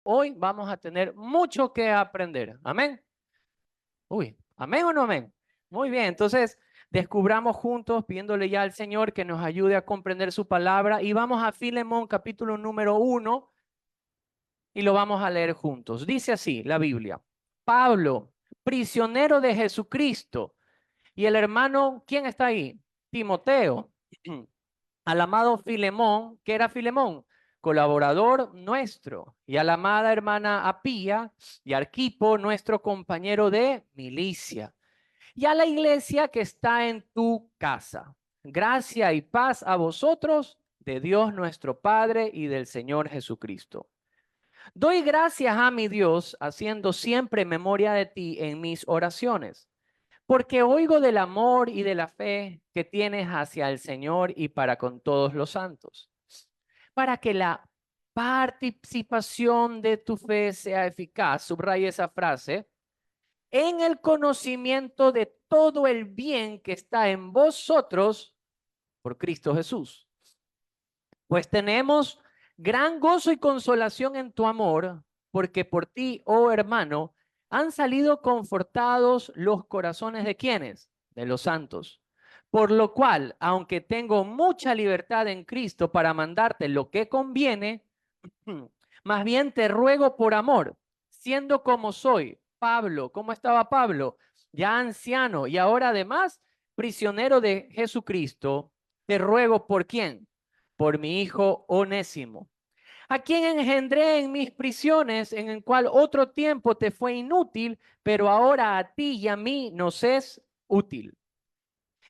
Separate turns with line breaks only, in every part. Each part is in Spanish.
hoy vamos a tener mucho que aprender. Amén. Uy, ¿amén o no amén? Muy bien, entonces descubramos juntos, pidiéndole ya al Señor que nos ayude a comprender su palabra. Y vamos a Filemón, capítulo número 1, y lo vamos a leer juntos. Dice así la Biblia: Pablo, prisionero de Jesucristo, y el hermano, ¿quién está ahí? Timoteo, al amado Filemón, ¿qué era Filemón? Colaborador nuestro, y a la amada hermana Apía y Arquipo, nuestro compañero de milicia, y a la iglesia que está en tu casa. Gracia y paz a vosotros, de Dios nuestro Padre y del Señor Jesucristo. Doy gracias a mi Dios, haciendo siempre memoria de ti en mis oraciones, porque oigo del amor y de la fe que tienes hacia el Señor y para con todos los santos, para que la participación de tu fe sea eficaz. Subraya esa frase: en el conocimiento de todo el bien que está en vosotros por Cristo Jesús. Pues tenemos gran gozo y consolación en tu amor, porque por ti, oh hermano, han salido confortados los corazones de quienes, de los santos. Por lo cual, aunque tengo mucha libertad en Cristo para mandarte lo que conviene, más bien te ruego por amor, siendo como soy, Pablo. ¿Cómo estaba Pablo? Ya anciano y ahora además prisionero de Jesucristo. Te ruego por quién: por mi hijo Onésimo, a quien engendré en mis prisiones, en el cual otro tiempo te fue inútil, pero ahora a ti y a mí nos es útil,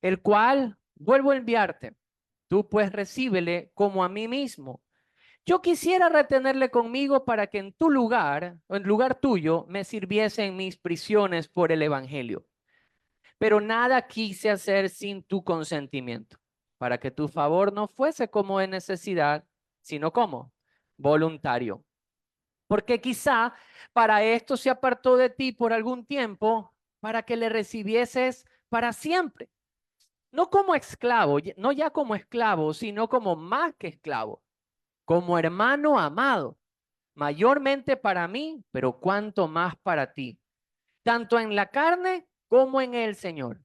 el cual vuelvo a enviarte. Tú pues recíbele como a mí mismo. Yo quisiera retenerle conmigo para que en tu lugar, o en lugar tuyo, me sirviese en mis prisiones por el evangelio. Pero nada quise hacer sin tu consentimiento, para que tu favor no fuese como de necesidad, sino como voluntario. Porque quizá para esto se apartó de ti por algún tiempo, para que le recibieses para siempre. No como esclavo, no ya como esclavo, sino como más que esclavo, como hermano amado, mayormente para mí, pero cuanto más para ti, tanto en la carne como en el Señor.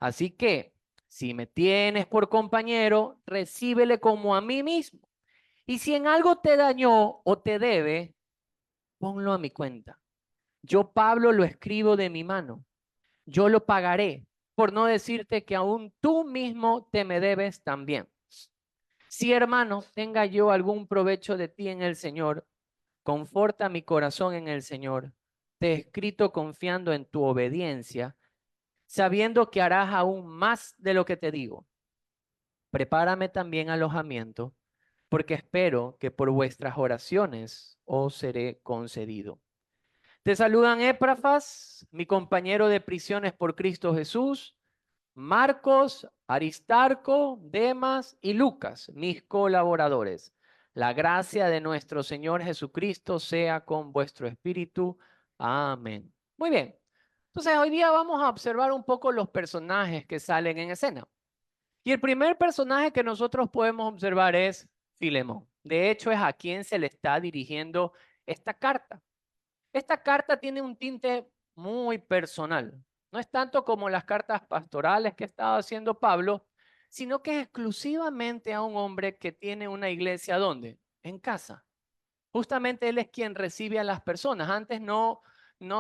Así que, si me tienes por compañero, recíbele como a mí mismo. Y si en algo te dañó o te debe, ponlo a mi cuenta. Yo, Pablo, lo escribo de mi mano. Yo lo pagaré, por no decirte que aún tú mismo te me debes también. Si, hermano, tenga yo algún provecho de ti en el Señor, conforta mi corazón en el Señor. Te he escrito confiando en tu obediencia, sabiendo que harás aún más de lo que te digo. Prepárame también alojamiento, porque espero que por vuestras oraciones os seré concedido. Te saludan Epafras, mi compañero de prisiones por Cristo Jesús, Marcos, Aristarco, Demas y Lucas, mis colaboradores. La gracia de nuestro Señor Jesucristo sea con vuestro espíritu. Amén. Muy bien. Entonces, hoy día vamos a observar un poco los personajes que salen en escena. Y el primer personaje que nosotros podemos observar es Filemón. De hecho, es a quien se le está dirigiendo esta carta. Esta carta tiene un tinte muy personal. No es tanto como las cartas pastorales que estaba haciendo Pablo, sino que es exclusivamente a un hombre que tiene una iglesia, ¿dónde? En casa. Justamente él es quien recibe a las personas. Antes no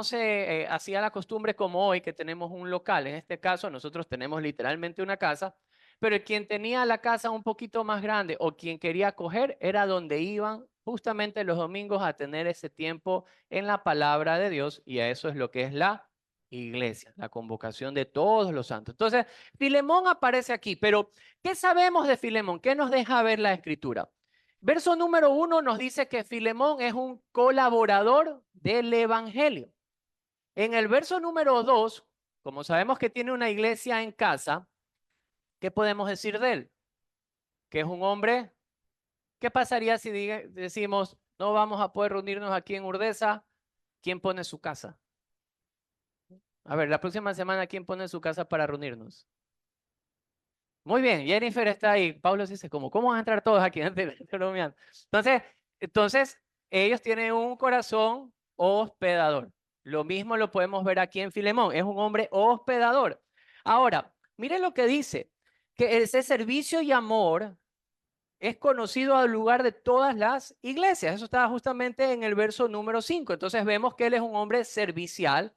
se hacía la costumbre como hoy, que tenemos un local. En este caso, nosotros tenemos literalmente una casa, pero quien tenía la casa un poquito más grande o quien quería acoger era donde iban justamente los domingos a tener ese tiempo en la palabra de Dios, y a eso es lo que es la iglesia, la convocación de todos los santos. Entonces, Filemón aparece aquí, pero ¿qué sabemos de Filemón? ¿Qué nos deja ver la escritura? Verso número 1 nos dice que Filemón es un colaborador del evangelio. En el verso número 2, como sabemos que tiene una iglesia en casa, ¿qué podemos decir de él? Que es un hombre. ¿Qué pasaría si decimos no vamos a poder reunirnos aquí en Urdesa? ¿Quién pone su casa? A ver, la próxima semana, ¿quién pone su casa para reunirnos? Muy bien, Jennifer está ahí. Pablo dice, ¿cómo van a entrar todos aquí? Entonces, ellos tienen un corazón hospedador. Lo mismo lo podemos ver aquí en Filemón, es un hombre hospedador. Ahora, miren lo que dice, que ese servicio y amor es conocido al lugar de todas las iglesias. Eso está justamente en el verso número 5. Entonces vemos que él es un hombre servicial.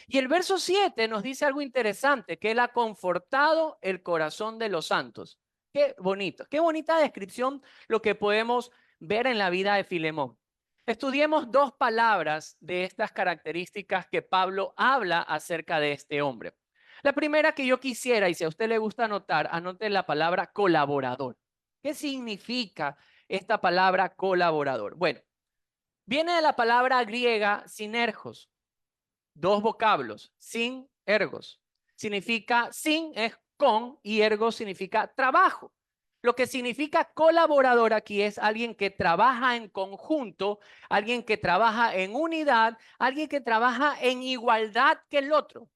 Y el verso 7 nos dice algo interesante, que él ha confortado el corazón de los santos. Qué bonito, qué bonita descripción lo que podemos ver en la vida de Filemón. Estudiemos dos palabras de estas características que Pablo habla acerca de este hombre. La primera que yo quisiera, y si a usted le gusta anotar, anote la palabra colaborador. ¿Qué significa esta palabra colaborador? Bueno, viene de la palabra griega sinergos, dos vocablos, sin, ergos. Significa sin es con y ergo significa trabajo. Lo que significa colaborador aquí es alguien que trabaja en conjunto, alguien que trabaja en unidad, alguien que trabaja en igualdad que el otro.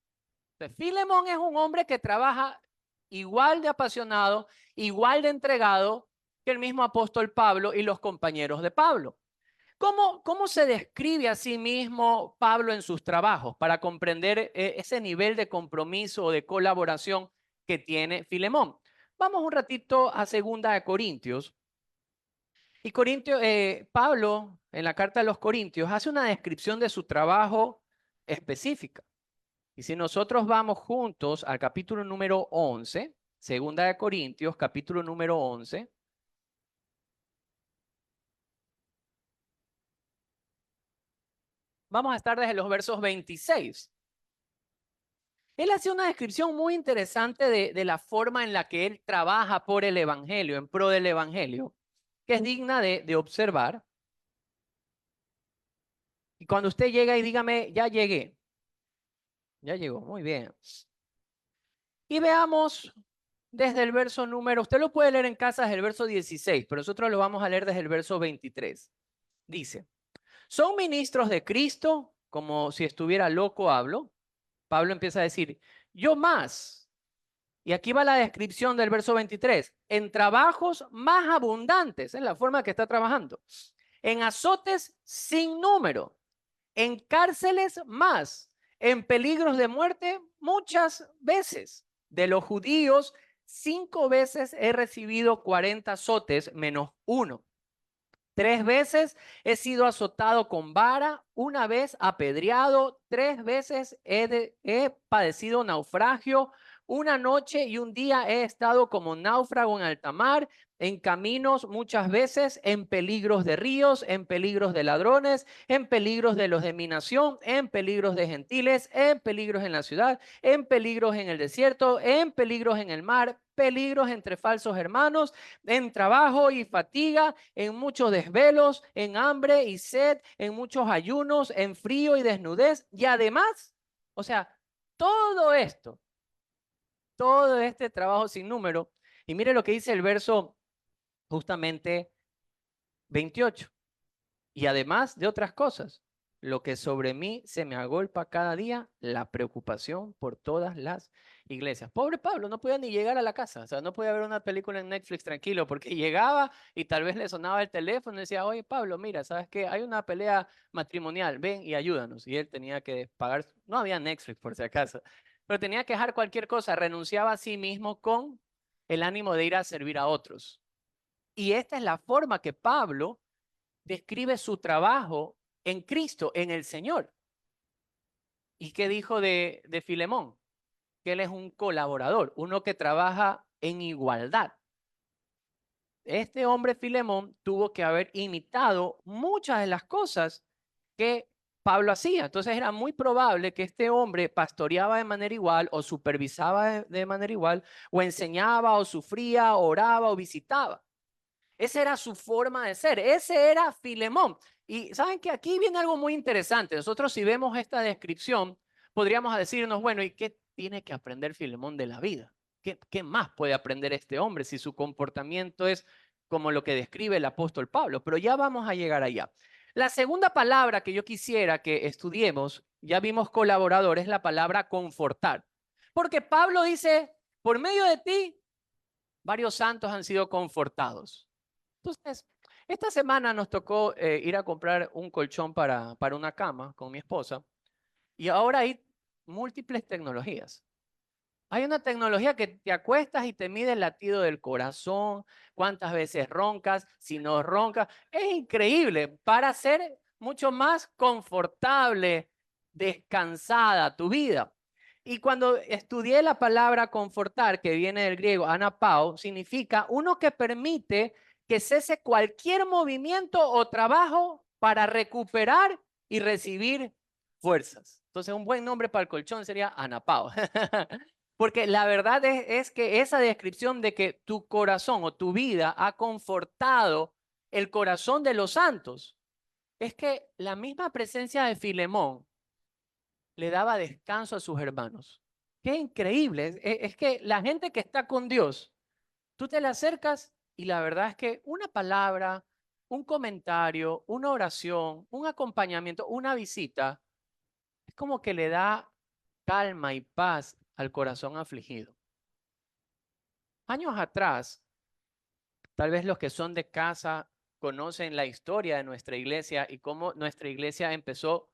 Entonces, Filemón es un hombre que trabaja igual de apasionado, igual de entregado que el mismo apóstol Pablo y los compañeros de Pablo. ¿Cómo se describe a sí mismo Pablo en sus trabajos para comprender ese nivel de compromiso o de colaboración que tiene Filemón? Vamos un ratito a 2 Corintios. Y Pablo, en la carta de los Corintios, hace una descripción de su trabajo específica. Y si nosotros vamos juntos al capítulo número 11, 2 Corintios, capítulo número 11, vamos a estar desde los versos 26. Él hace una descripción muy interesante de la forma en la que él trabaja por el Evangelio, en pro del Evangelio, que es digna de observar. Y cuando usted llega y dígame, ya llegué, ya llegó, muy bien. Y veamos desde el verso número, usted lo puede leer en casa desde el verso 16, pero nosotros lo vamos a leer desde el verso 23. Dice, son ministros de Cristo, como si estuviera loco hablo. Pablo empieza a decir, yo más. Y aquí va la descripción del verso 23. En trabajos más abundantes, es la forma que está trabajando. En azotes sin número. En cárceles más. En peligros de muerte muchas veces. De los judíos, 5 veces he recibido 40 azotes menos 1. 3 veces he sido azotado con vara, 1 vez apedreado, 3 veces he padecido naufragio, 1 noche y 1 día he estado como náufrago en alta mar, en caminos muchas veces, en peligros de ríos, en peligros de ladrones, en peligros de los de mi nación, en peligros de gentiles, en peligros en la ciudad, en peligros en el desierto, en peligros en el mar, peligros entre falsos hermanos, en trabajo y fatiga, en muchos desvelos, en hambre y sed, en muchos ayunos, en frío y desnudez. Y además, o sea, todo esto, todo este trabajo sin número. Y mire lo que dice el verso justamente 28. Y además de otras cosas, lo que sobre mí se me agolpa cada día, la preocupación por todas las iglesias. Pobre Pablo, no podía ni llegar a la casa, o sea, no podía ver una película en Netflix tranquilo, porque llegaba y tal vez le sonaba el teléfono y decía, oye Pablo, mira, ¿sabes qué? Hay una pelea matrimonial, ven y ayúdanos. Y él tenía que pagar, no había Netflix por si acaso, pero tenía que dejar cualquier cosa, renunciaba a sí mismo con el ánimo de ir a servir a otros. Y esta es la forma que Pablo describe su trabajo en Cristo, en el Señor. ¿Y qué dijo de Filemón? Que él es un colaborador, uno que trabaja en igualdad. Este hombre Filemón tuvo que haber imitado muchas de las cosas que Pablo hacía. Entonces era muy probable que este hombre pastoreaba de manera igual o supervisaba de manera igual o enseñaba o sufría, oraba o visitaba. Esa era su forma de ser. Ese era Filemón. Y saben que aquí viene algo muy interesante. Nosotros si vemos esta descripción, podríamos decirnos, bueno, ¿y qué tiene que aprender Filemón de la vida? ¿Qué más puede aprender este hombre si su comportamiento es como lo que describe el apóstol Pablo? Pero ya vamos a llegar allá. La segunda palabra que yo quisiera que estudiemos, ya vimos colaborador, es la palabra confortar. Porque Pablo dice, por medio de ti, varios santos han sido confortados. Entonces, Esta semana nos tocó ir a comprar un colchón para una cama con mi esposa y ahora hay múltiples tecnologías. Hay una tecnología que te acuestas y te mide el latido del corazón, cuántas veces roncas, si no roncas. Es increíble para hacer mucho más confortable, descansada tu vida. Y cuando estudié la palabra confortar, que viene del griego anapao, significa uno que permite que cese cualquier movimiento o trabajo para recuperar y recibir fuerzas. Entonces, un buen nombre para el colchón sería anapao. Porque la verdad es que esa descripción de que tu corazón o tu vida ha confortado el corazón de los santos, es que la misma presencia de Filemón le daba descanso a sus hermanos. Qué increíble. Es que la gente que está con Dios, tú te le acercas y la verdad es que una palabra, un comentario, una oración, un acompañamiento, una visita, es como que le da calma y paz al corazón afligido. Años atrás, tal vez los que son de casa conocen la historia de nuestra iglesia y cómo nuestra iglesia empezó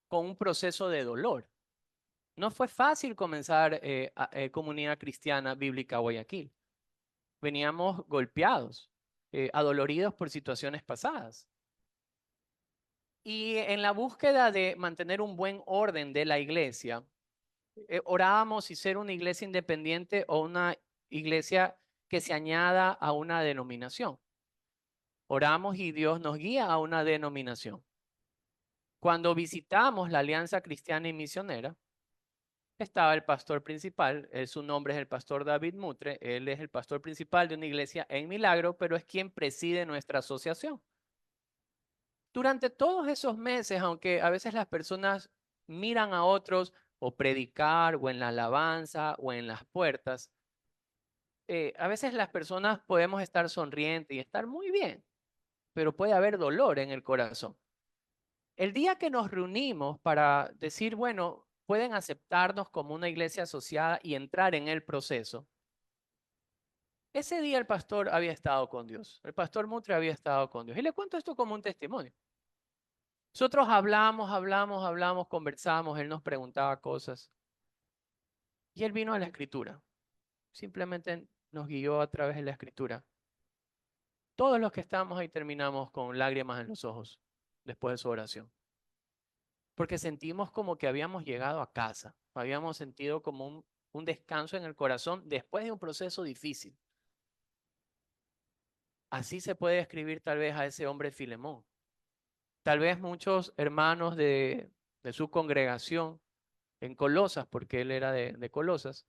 con un proceso de dolor. No fue fácil comenzar comunidad cristiana bíblica Guayaquil. Veníamos golpeados, adoloridos por situaciones pasadas. Y en la búsqueda de mantener un buen orden de la iglesia, orábamos si ser una iglesia independiente o una iglesia que se añada a una denominación. Oramos y Dios nos guía a una denominación. Cuando visitamos la Alianza Cristiana y Misionera, estaba el pastor principal, su nombre es el pastor David Mutre, él es el pastor principal de una iglesia en Milagro, pero es quien preside nuestra asociación. Durante todos esos meses, aunque a veces las personas miran a otros o predicar o en la alabanza o en las puertas, a veces las personas podemos estar sonrientes y estar muy bien, pero puede haber dolor en el corazón. El día que nos reunimos para decir, bueno, pueden aceptarnos como una iglesia asociada y entrar en el proceso, ese día el pastor había estado con Dios. El pastor Mutre había estado con Dios. Y le cuento esto como un testimonio. Nosotros hablamos, conversamos, él nos preguntaba cosas. Y él vino a la escritura. Simplemente nos guió a través de la escritura. Todos los que estábamos ahí terminamos con lágrimas en los ojos después de su oración. Porque sentimos como que habíamos llegado a casa, habíamos sentido como un descanso en el corazón después de un proceso difícil. Así se puede describir tal vez a ese hombre Filemón. Tal vez muchos hermanos de su congregación en Colosas, porque él era de Colosas,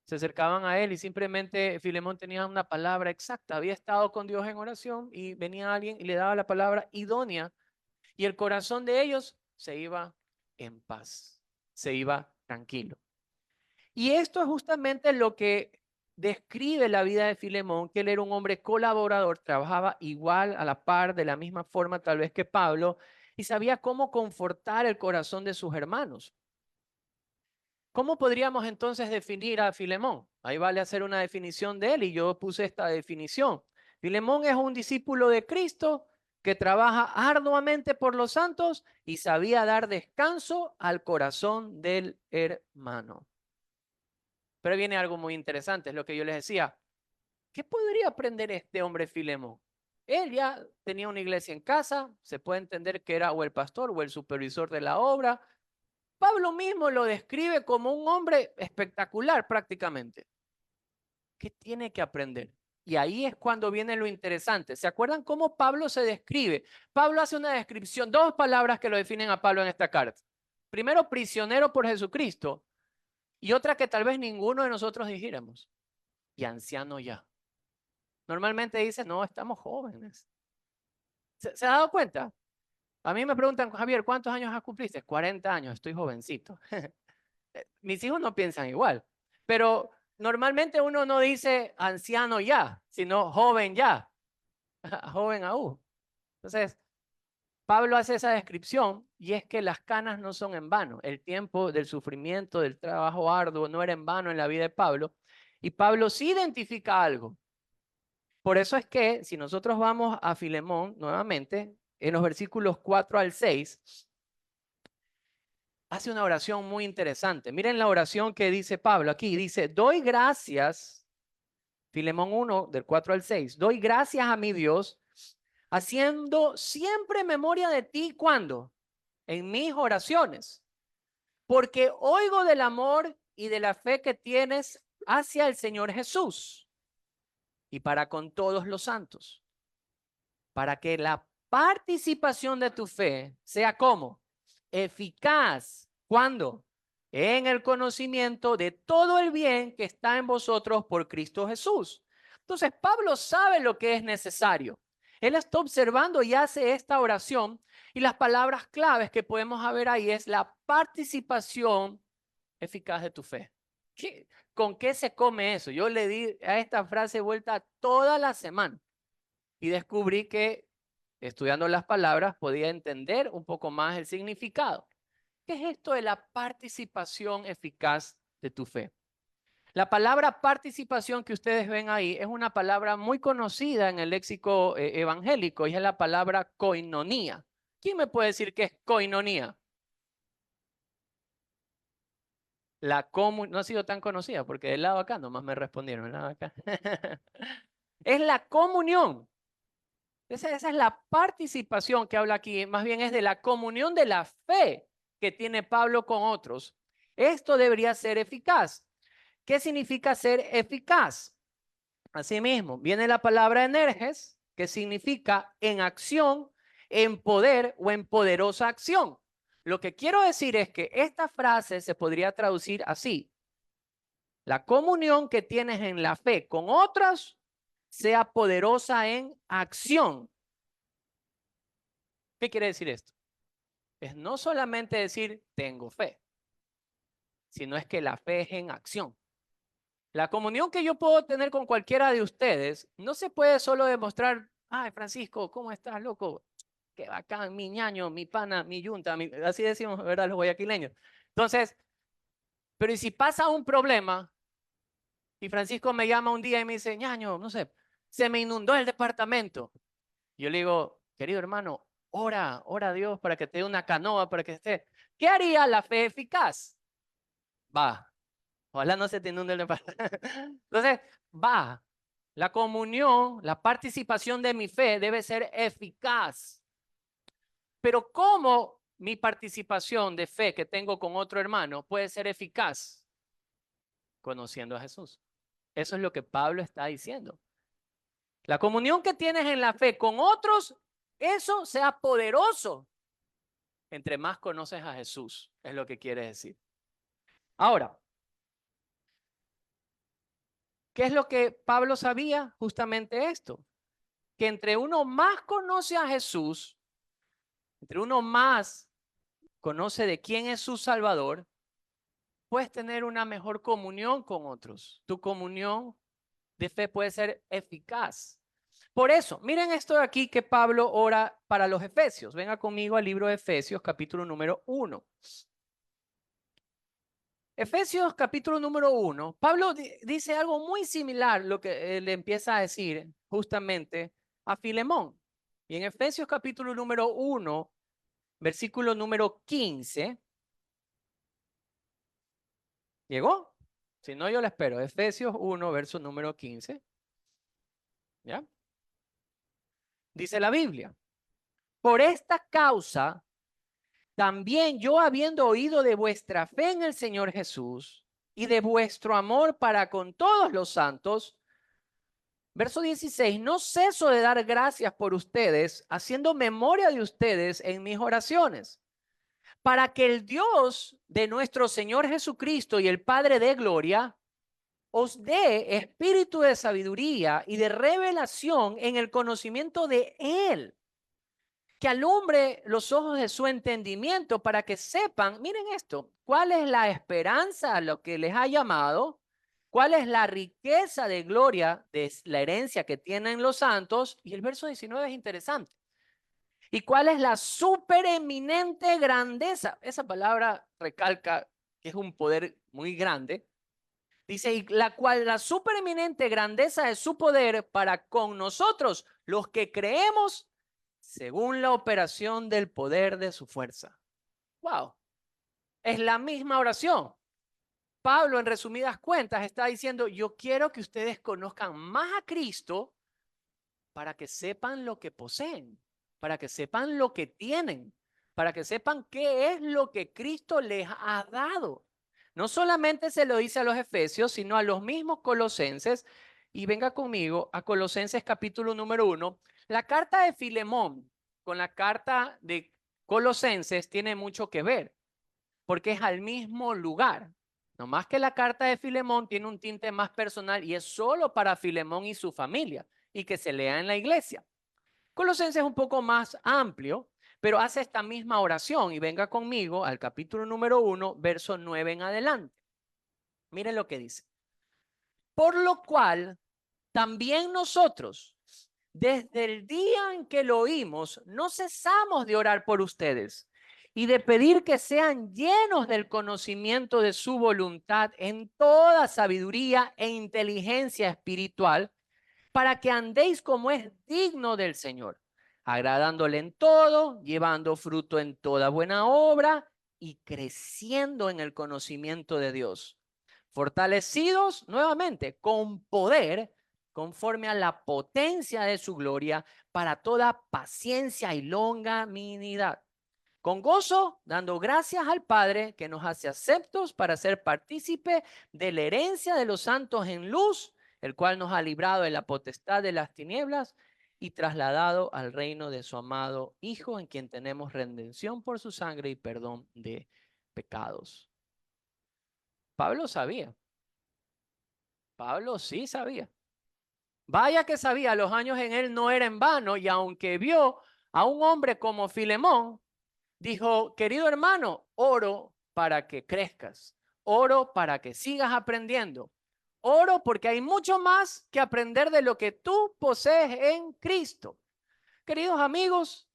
se acercaban a él y simplemente Filemón tenía una palabra exacta, había estado con Dios en oración y venía alguien y le daba la palabra idónea y el corazón de ellos se iba en paz, se iba tranquilo. Y esto es justamente lo que describe la vida de Filemón, que él era un hombre colaborador, trabajaba igual a la par, de la misma forma tal vez que Pablo, y sabía cómo confortar el corazón de sus hermanos. ¿Cómo podríamos entonces definir a Filemón? Ahí vale hacer una definición de él y yo puse esta definición. Filemón es un discípulo de Cristo que trabaja arduamente por los santos y sabía dar descanso al corazón del hermano. Pero viene algo muy interesante, es lo que yo les decía. ¿Qué podría aprender este hombre Filemón? Él ya tenía una iglesia en casa, se puede entender que era o el pastor o el supervisor de la obra. Pablo mismo lo describe como un hombre espectacular prácticamente. ¿Qué tiene que aprender? Y ahí es cuando viene lo interesante. ¿Se acuerdan cómo Pablo se describe? Pablo hace una descripción, dos palabras que lo definen a Pablo en esta carta. Primero, prisionero por Jesucristo. Y otra que tal vez ninguno de nosotros dijéramos. Y anciano ya. Normalmente dice, no, estamos jóvenes. ¿Se ha dado cuenta? A mí me preguntan, Javier, ¿cuántos años has cumpliste? 40 años, estoy jovencito. Mis hijos no piensan igual, pero normalmente uno no dice anciano ya, sino joven ya, joven aún. Entonces, Pablo hace esa descripción y es que las canas no son en vano. El tiempo del sufrimiento, del trabajo arduo no era en vano en la vida de Pablo. Y Pablo sí identifica algo. Por eso es que si nosotros vamos a Filemón nuevamente, en los versículos 4 al 6, hace una oración muy interesante. Miren la oración que dice Pablo aquí. Dice, doy gracias, Filemón 1, del 4 al 6, doy gracias a mi Dios, haciendo siempre memoria de ti, ¿cuándo? En mis oraciones, porque oigo del amor y de la fe que tienes hacia el Señor Jesús y para con todos los santos, para que la participación de tu fe sea como eficaz. ¿Cuándo? En el conocimiento de todo el bien que está en vosotros por Cristo Jesús. Entonces, Pablo sabe lo que es necesario. Él está observando y hace esta oración, y las palabras claves que podemos ver ahí es la participación eficaz de tu fe. ¿Con qué se come eso? Yo le di a esta frase vuelta toda la semana y descubrí que estudiando las palabras podía entender un poco más el significado. ¿Qué es esto de la participación eficaz de tu fe? La palabra participación que ustedes ven ahí es una palabra muy conocida en el léxico evangélico y es la palabra koinonía. ¿Quién me puede decir qué es koinonía? No ha sido tan conocida porque del lado acá nomás me respondieron. Del lado acá. Es la comunión. Esa es la participación que habla aquí, más bien es de la comunión de la fe que tiene Pablo con otros. Esto debería ser eficaz. ¿Qué significa ser eficaz? Asimismo, viene la palabra energes, que significa en acción, en poder o en poderosa acción. Lo que quiero decir es que esta frase se podría traducir así. La comunión que tienes en la fe con otros sea poderosa en acción. ¿Qué quiere decir esto? Es no solamente decir tengo fe, sino es que la fe es en acción. La comunión que yo puedo tener con cualquiera de ustedes no se puede solo demostrar, ay, Francisco, ¿cómo estás, loco? Qué bacán, mi ñaño, mi pana, mi yunta, así decimos, ¿verdad? Los guayaquileños. Entonces, pero ¿y si pasa un problema y Francisco me llama un día y me dice, ñaño, no sé, se me inundó el departamento? Yo le digo, querido hermano, ora a Dios para que te dé una canoa, para que esté. ¿Qué haría la fe eficaz? Va. Ojalá no se te inunde el departamento. Entonces, va. La comunión, la participación de mi fe debe ser eficaz. Pero ¿cómo mi participación de fe que tengo con otro hermano puede ser eficaz? Conociendo a Jesús. Eso es lo que Pablo está diciendo. La comunión que tienes en la fe con otros, eso sea poderoso. Entre más conoces a Jesús, es lo que quiere decir. Ahora, ¿qué es lo que Pablo sabía? Justamente esto, que entre uno más conoce a Jesús, entre uno más conoce de quién es su Salvador, puedes tener una mejor comunión con otros. Tu comunión de fe puede ser eficaz. Por eso, miren esto de aquí que Pablo ora para los Efesios. Venga conmigo al libro de Efesios, capítulo número 1. Efesios capítulo número 1, Pablo dice algo muy similar lo que le empieza a decir justamente a Filemón. Y en Efesios capítulo número 1, versículo número 15, ¿llegó? Si no, yo le espero. Efesios 1, verso número 15. ¿Ya? Dice la Biblia, por esta causa, también yo habiendo oído de vuestra fe en el Señor Jesús y de vuestro amor para con todos los santos, verso 16, no ceso de dar gracias por ustedes, haciendo memoria de ustedes en mis oraciones, para que el Dios de nuestro Señor Jesucristo y el Padre de gloria os dé espíritu de sabiduría y de revelación en el conocimiento de Él, que alumbre los ojos de su entendimiento para que sepan, miren esto, cuál es la esperanza a lo que les ha llamado. ¿Cuál es la riqueza de gloria de la herencia que tienen los santos? Y el verso 19 es interesante. ¿Y cuál es la supereminente grandeza? Esa palabra recalca que es un poder muy grande. Dice, y la cual la supereminente grandeza de su poder para con nosotros, los que creemos, según la operación del poder de su fuerza. Wow, es la misma oración. Pablo, en resumidas cuentas, está diciendo, yo quiero que ustedes conozcan más a Cristo para que sepan lo que poseen, para que sepan lo que tienen, para que sepan qué es lo que Cristo les ha dado. No solamente se lo dice a los efesios, sino a los mismos colosenses. Y venga conmigo a Colosenses capítulo número 1. La carta de Filemón con la carta de Colosenses tiene mucho que ver, porque es al mismo lugar. No más que la carta de Filemón tiene un tinte más personal y es solo para Filemón y su familia y que se lea en la iglesia. Colosenses es un poco más amplio, pero hace esta misma oración y venga conmigo al capítulo número 1, verso 9 en adelante. Miren lo que dice. Por lo cual, también nosotros, desde el día en que lo oímos, no cesamos de orar por ustedes y de pedir que sean llenos del conocimiento de su voluntad en toda sabiduría e inteligencia espiritual, para que andéis como es digno del Señor, agradándole en todo, llevando fruto en toda buena obra y creciendo en el conocimiento de Dios, fortalecidos nuevamente con poder conforme a la potencia de su gloria para toda paciencia y longanimidad. Con gozo, dando gracias al Padre que nos hace aceptos para ser partícipe de la herencia de los santos en luz, el cual nos ha librado de la potestad de las tinieblas y trasladado al reino de su amado Hijo, en quien tenemos redención por su sangre y perdón de pecados. Pablo sabía. Pablo sí sabía. Vaya que sabía, los años en él no eran en vano, y aunque vio a un hombre como Filemón, dijo, querido hermano, oro para que crezcas, oro para que sigas aprendiendo, oro porque hay mucho más que aprender de lo que tú posees en Cristo. Queridos amigos,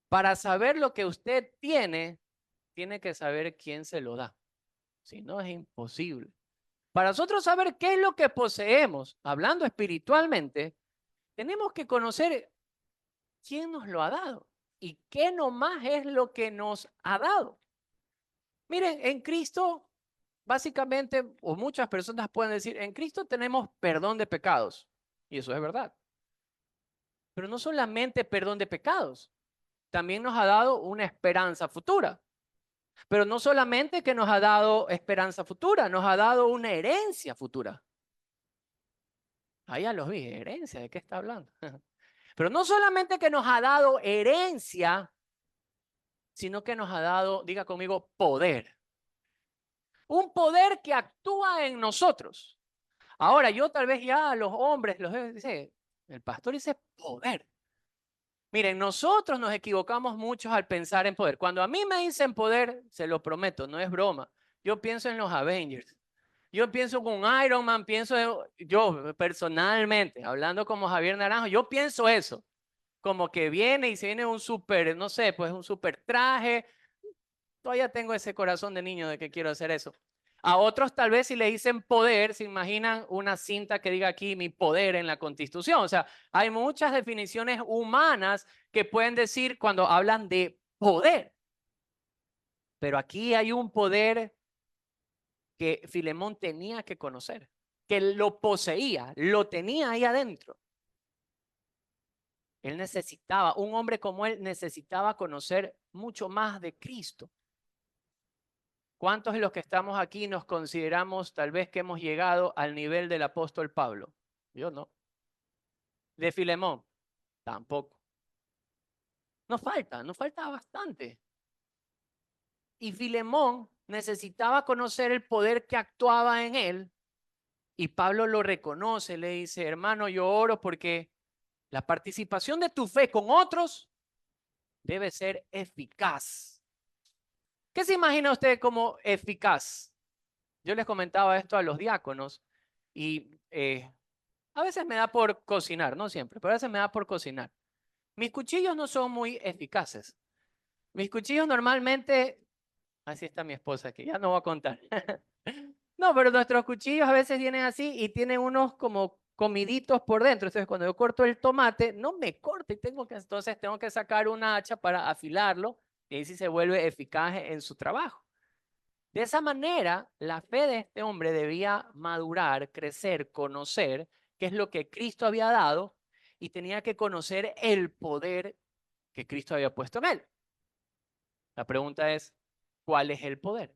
para saber lo que usted tiene, tiene que saber quién se lo da. Si no, es imposible. Para nosotros saber qué es lo que poseemos, hablando espiritualmente, tenemos que conocer quién nos lo ha dado y qué nomás es lo que nos ha dado. Miren, en Cristo, básicamente, o muchas personas pueden decir, en Cristo tenemos perdón de pecados. Y eso es verdad. Pero no solamente perdón de pecados, también nos ha dado una esperanza futura. Pero no solamente que nos ha dado esperanza futura, nos ha dado una herencia futura. Ahí ya los vi, herencia, ¿de qué está hablando? Pero no solamente que nos ha dado herencia, sino que nos ha dado, diga conmigo, poder. Un poder que actúa en nosotros. Ahora, yo tal vez ya a los hombres, dice, el pastor dice poder. Miren, nosotros nos equivocamos mucho al pensar en poder. Cuando a mí me dicen poder, se lo prometo, no es broma. Yo pienso en los Avengers. Yo pienso con Iron Man, yo personalmente, hablando como Javier Naranjo, yo pienso eso. Como que viene y se viene un súper, no sé, pues un súper traje. Todavía tengo ese corazón de niño de que quiero hacer eso. A otros tal vez si le dicen poder, se imaginan una cinta que diga aquí mi poder en la Constitución. O sea, hay muchas definiciones humanas que pueden decir cuando hablan de poder. Pero aquí hay un poder que Filemón tenía que conocer, que lo poseía, lo tenía ahí adentro. Él necesitaba, un hombre como él necesitaba conocer mucho más de Cristo. ¿Cuántos de los que estamos aquí nos consideramos tal vez que hemos llegado al nivel del apóstol Pablo? Yo no. De Filemón, tampoco. Nos falta bastante. Y Filemón necesitaba conocer el poder que actuaba en él. Y Pablo lo reconoce, le dice, hermano, yo oro porque la participación de tu fe con otros debe ser eficaz. ¿Qué se imagina usted como eficaz? Yo les comentaba esto a los diáconos y a veces me da por cocinar, no siempre, pero a veces me da por cocinar. Mis cuchillos no son muy eficaces. Mis cuchillos normalmente, así está mi esposa aquí, ya no voy a contar. No, pero nuestros cuchillos a veces vienen así y tienen unos como comiditos por dentro. Entonces, cuando yo corto el tomate, no me corta y entonces tengo que sacar una hacha para afilarlo y ahí sí se vuelve eficaz en su trabajo. De esa manera, la fe de este hombre debía madurar, crecer, conocer qué es lo que Cristo había dado y tenía que conocer el poder que Cristo había puesto en él. La pregunta es, ¿cuál es el poder?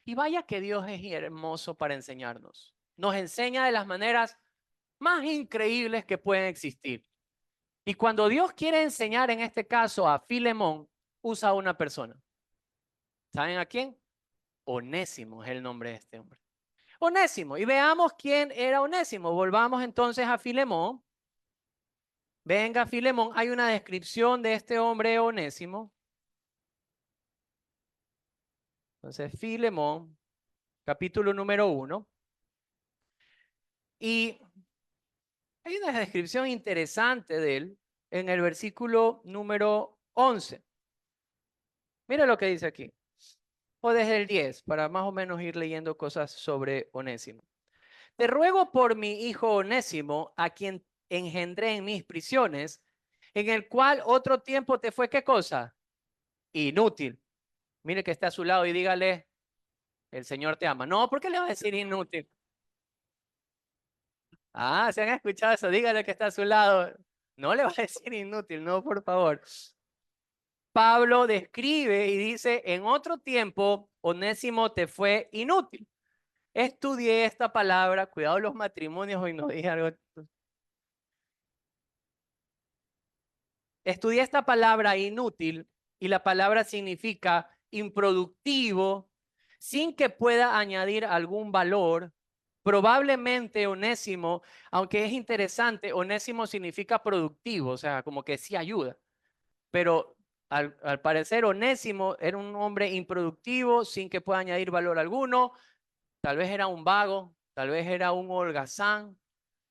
Y vaya que Dios es hermoso para enseñarnos. Nos enseña de las maneras más increíbles que pueden existir. Y cuando Dios quiere enseñar, en este caso a Filemón, usa a una persona. ¿Saben a quién? Onésimo es el nombre de este hombre. Onésimo. Y veamos quién era Onésimo. Volvamos entonces a Filemón. Venga, Filemón, hay una descripción de este hombre Onésimo. Entonces, Filemón, capítulo número 1. Y hay una descripción interesante de él en el versículo número 11. Mira lo que dice aquí. O desde el 10, para más o menos ir leyendo cosas sobre Onésimo. Te ruego por mi hijo Onésimo, a quien engendré en mis prisiones, en el cual otro tiempo te fue, ¿qué cosa? Inútil. Mire que está a su lado y dígale, el Señor te ama. No, ¿por qué le va a decir inútil? Ah, ¿se han escuchado eso? Dígale que está a su lado. No le va a decir inútil, no, por favor. Pablo describe y dice, en otro tiempo, Onésimo te fue inútil. Estudié esta palabra, cuidado los matrimonios, hoy no dije algo. Estudié esta palabra inútil y la palabra significa improductivo, sin que pueda añadir algún valor. Probablemente Onésimo, aunque es interesante, Onésimo significa productivo, o sea, como que sí ayuda. Pero al parecer Onésimo era un hombre improductivo, sin que pueda añadir valor alguno. Tal vez era un vago, tal vez era un holgazán.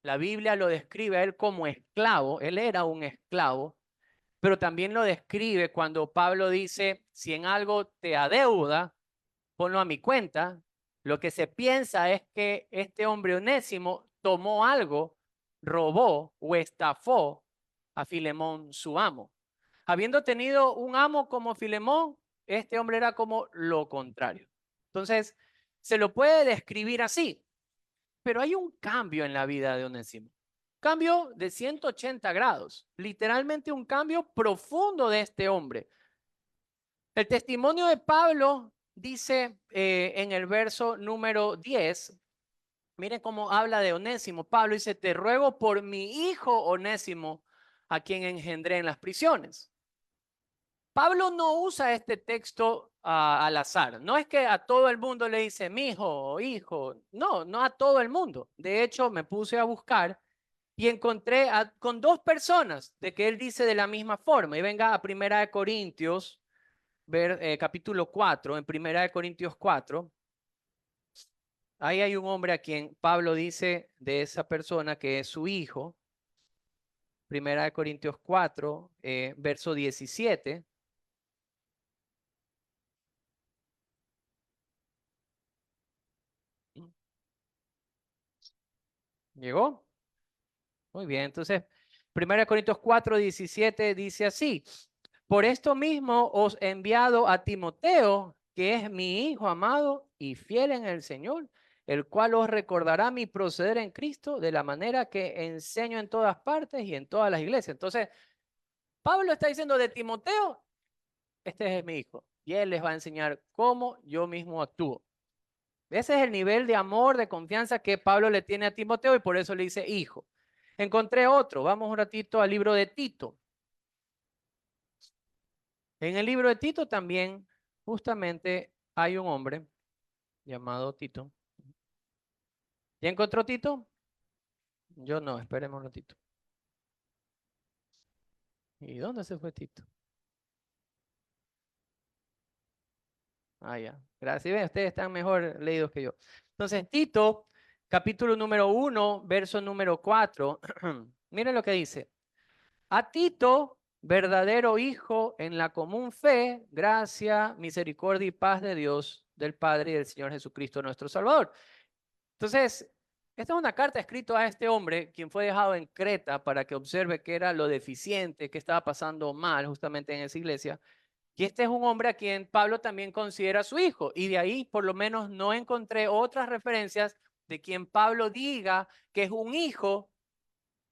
La Biblia lo describe a él como esclavo, él era un esclavo, pero también lo describe cuando Pablo dice, si en algo te adeuda, ponlo a mi cuenta. Lo que se piensa es que este hombre Onésimo tomó algo, robó o estafó a Filemón, su amo. Habiendo tenido un amo como Filemón, este hombre era como lo contrario. Entonces, se lo puede describir así, pero hay un cambio en la vida de Onésimo. Cambio de 180 grados, literalmente un cambio profundo de este hombre. El testimonio de Pablo dice en el verso número 10, miren cómo habla de Onésimo. Pablo dice, te ruego por mi hijo Onésimo, a quien engendré en las prisiones. Pablo no usa este texto al azar. No es que a todo el mundo le dice mi hijo o hijo. No, no a todo el mundo. De hecho, me puse a buscar y encontré con dos personas de que él dice de la misma forma. Y venga a Primera de Corintios, capítulo 4, en Primera de Corintios 4. Ahí hay un hombre a quien Pablo dice de esa persona que es su hijo. Primera de Corintios 4, verso 17. ¿Llegó? Muy bien, entonces, 1 Corintios 4, 17 dice así, por esto mismo os he enviado a Timoteo, que es mi hijo amado y fiel en el Señor, el cual os recordará mi proceder en Cristo de la manera que enseño en todas partes y en todas las iglesias. Entonces, Pablo está diciendo de Timoteo, este es mi hijo, y él les va a enseñar cómo yo mismo actúo. Ese es el nivel de amor, de confianza que Pablo le tiene a Timoteo y por eso le dice hijo. Encontré otro, vamos un ratito al libro de Tito. En el libro de Tito también justamente hay un hombre llamado Tito. ¿Ya encontró Tito? Yo no, esperemos un ratito. ¿Y dónde se fue Tito? Ah, ya. Gracias. Ven, ustedes están mejor leídos que yo. Entonces, Tito, capítulo número 1, verso número 4. Miren lo que dice. A Tito, verdadero hijo en la común fe, gracia, misericordia y paz de Dios, del Padre y del Señor Jesucristo nuestro Salvador. Entonces, esta es una carta escrita a este hombre, quien fue dejado en Creta para que observe qué era lo deficiente, qué estaba pasando mal justamente en esa iglesia. Y este es un hombre a quien Pablo también considera su hijo. Y de ahí, por lo menos, no encontré otras referencias de quien Pablo diga que es un hijo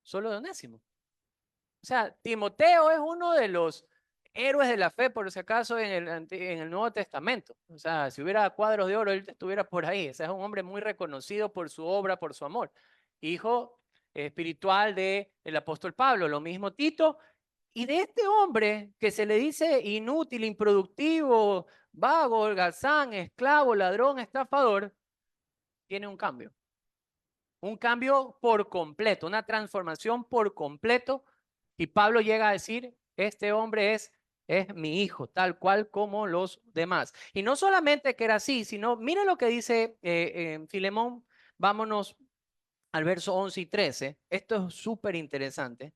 solo de Onésimo. O sea, Timoteo es uno de los héroes de la fe, por si acaso, en el Nuevo Testamento. O sea, si hubiera cuadros de oro, él estuviera por ahí. O sea, es un hombre muy reconocido por su obra, por su amor. Hijo espiritual del apóstol Pablo, lo mismo Tito. Y de este hombre que se le dice inútil, improductivo, vago, holgazán, esclavo, ladrón, estafador, tiene un cambio. Un cambio por completo, una transformación por completo. Y Pablo llega a decir, este hombre es mi hijo, tal cual como los demás. Y no solamente que era así, sino mira lo que dice Filemón. Vámonos al verso 11 y 13. Esto es súper interesante.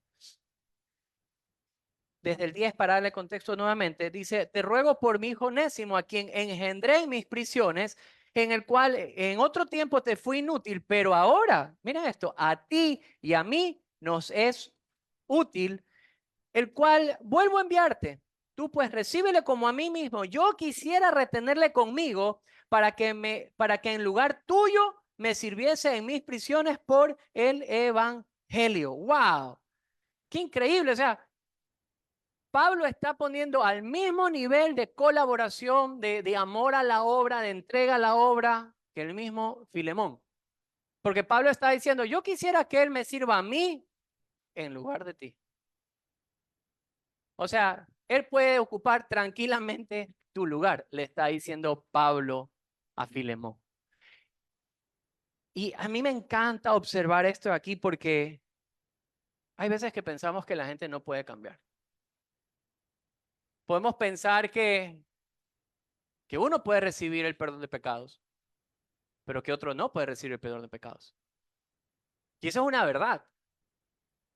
Desde el 10 para darle contexto nuevamente, dice, te ruego por mi hijo Onésimo, a quien engendré en mis prisiones, en el cual en otro tiempo te fui inútil, pero ahora, mira esto, a ti y a mí nos es útil, el cual vuelvo a enviarte. Tú pues recíbele como a mí mismo. Yo quisiera retenerle conmigo para que en lugar tuyo me sirviese en mis prisiones por el evangelio. ¡Wow! ¡Qué increíble! O sea, Pablo está poniendo al mismo nivel de colaboración, de amor a la obra, de entrega a la obra, que el mismo Filemón. Porque Pablo está diciendo, yo quisiera que él me sirva a mí en lugar de ti. O sea, él puede ocupar tranquilamente tu lugar, le está diciendo Pablo a Filemón. Y a mí me encanta observar esto aquí porque hay veces que pensamos que la gente no puede cambiar. Podemos pensar que uno puede recibir el perdón de pecados, pero que otro no puede recibir el perdón de pecados. Y eso es una verdad.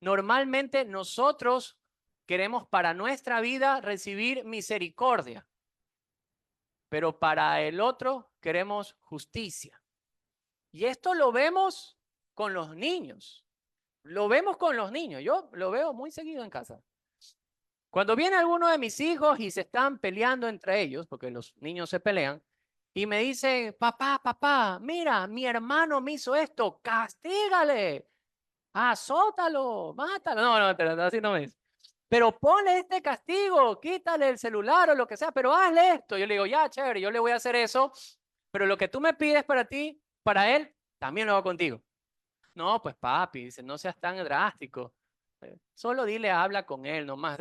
Normalmente nosotros queremos para nuestra vida recibir misericordia, pero para el otro queremos justicia. Y esto lo vemos con los niños. Lo vemos con los niños. Yo lo veo muy seguido en casa. Cuando viene alguno de mis hijos y se están peleando entre ellos, porque los niños se pelean, y me dicen, papá, papá, mira, mi hermano me hizo esto, castígale, azótalo, mátalo. No, no, pero así no es. Pero ponle este castigo, quítale el celular o lo que sea, pero hazle esto. Yo le digo, ya, chévere, yo le voy a hacer eso, pero lo que tú me pides para ti, para él, también lo hago contigo. No, pues papi, dice, no seas tan drástico. Solo dile, habla con él nomás.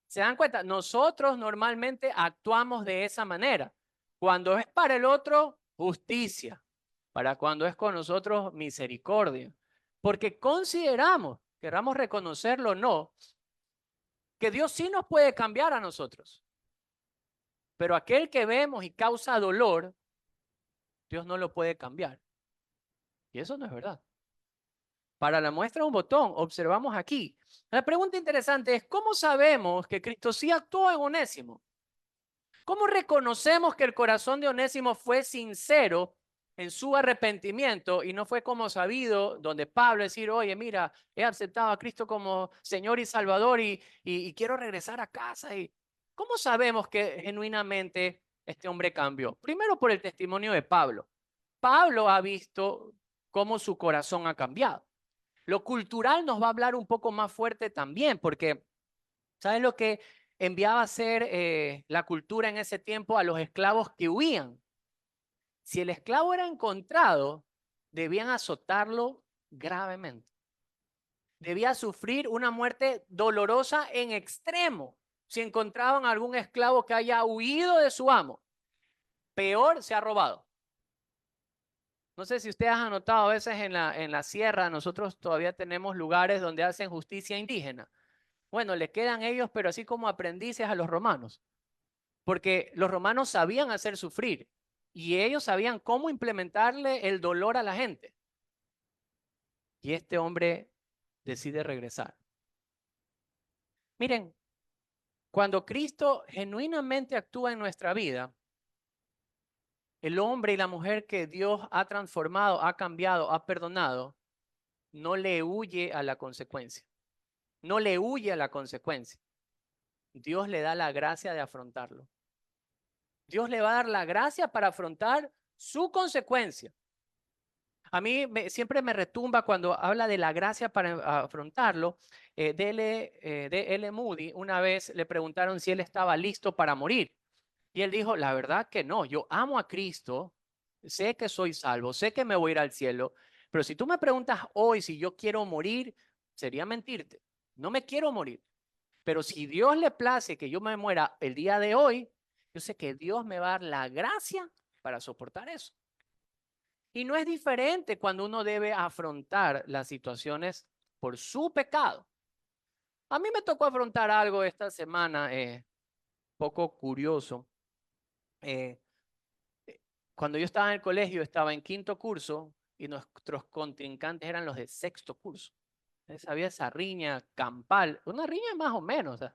¿Se dan cuenta? Nosotros normalmente actuamos de esa manera. Cuando es para el otro, justicia. Para cuando es con nosotros, misericordia. Porque consideramos, queramos reconocerlo o no, que Dios sí nos puede cambiar a nosotros. Pero aquel que vemos y causa dolor, Dios no lo puede cambiar. Y eso no es verdad. Para la muestra un botón, observamos aquí. La pregunta interesante es, ¿cómo sabemos que Cristo sí actuó en Onésimo? ¿Cómo reconocemos que el corazón de Onésimo fue sincero en su arrepentimiento y no fue como sabido, donde Pablo decir, oye, mira, he aceptado a Cristo como Señor y Salvador y quiero regresar a casa? ¿Cómo sabemos que genuinamente este hombre cambió? Primero por el testimonio de Pablo. Pablo ha visto cómo su corazón ha cambiado. Lo cultural nos va a hablar un poco más fuerte también, porque ¿sabes lo que enviaba a hacer la cultura en ese tiempo a los esclavos que huían? Si el esclavo era encontrado, debían azotarlo gravemente. Debía sufrir una muerte dolorosa en extremo si encontraban algún esclavo que haya huido de su amo. Peor, se ha robado. No sé si ustedes han notado, a veces en la sierra nosotros todavía tenemos lugares donde hacen justicia indígena. Bueno, le quedan ellos, pero así como aprendices a los romanos, porque los romanos sabían hacer sufrir y ellos sabían cómo implementarle el dolor a la gente. Y este hombre decide regresar. Miren, cuando Cristo genuinamente actúa en nuestra vida, El hombre y la mujer que Dios ha transformado, ha cambiado, ha perdonado, no le huye a la consecuencia. No le huye a la consecuencia. Dios le da la gracia de afrontarlo. Dios le va a dar la gracia para afrontar su consecuencia. A mí siempre me retumba cuando habla de la gracia para afrontarlo. D.L. Moody una vez le preguntaron si él estaba listo para morir. Y él dijo, la verdad que no, yo amo a Cristo, sé que soy salvo, sé que me voy a ir al cielo, pero si tú me preguntas hoy si yo quiero morir, sería mentirte. No me quiero morir, pero si Dios le place que yo me muera el día de hoy, yo sé que Dios me va a dar la gracia para soportar eso. Y no es diferente cuando uno debe afrontar las situaciones por su pecado. A mí me tocó afrontar algo esta semana, poco curioso. Eh, Cuando yo estaba en el colegio, estaba en quinto curso y nuestros contrincantes eran los de sexto curso. Entonces había esa riña campal, una riña más o menos. O sea,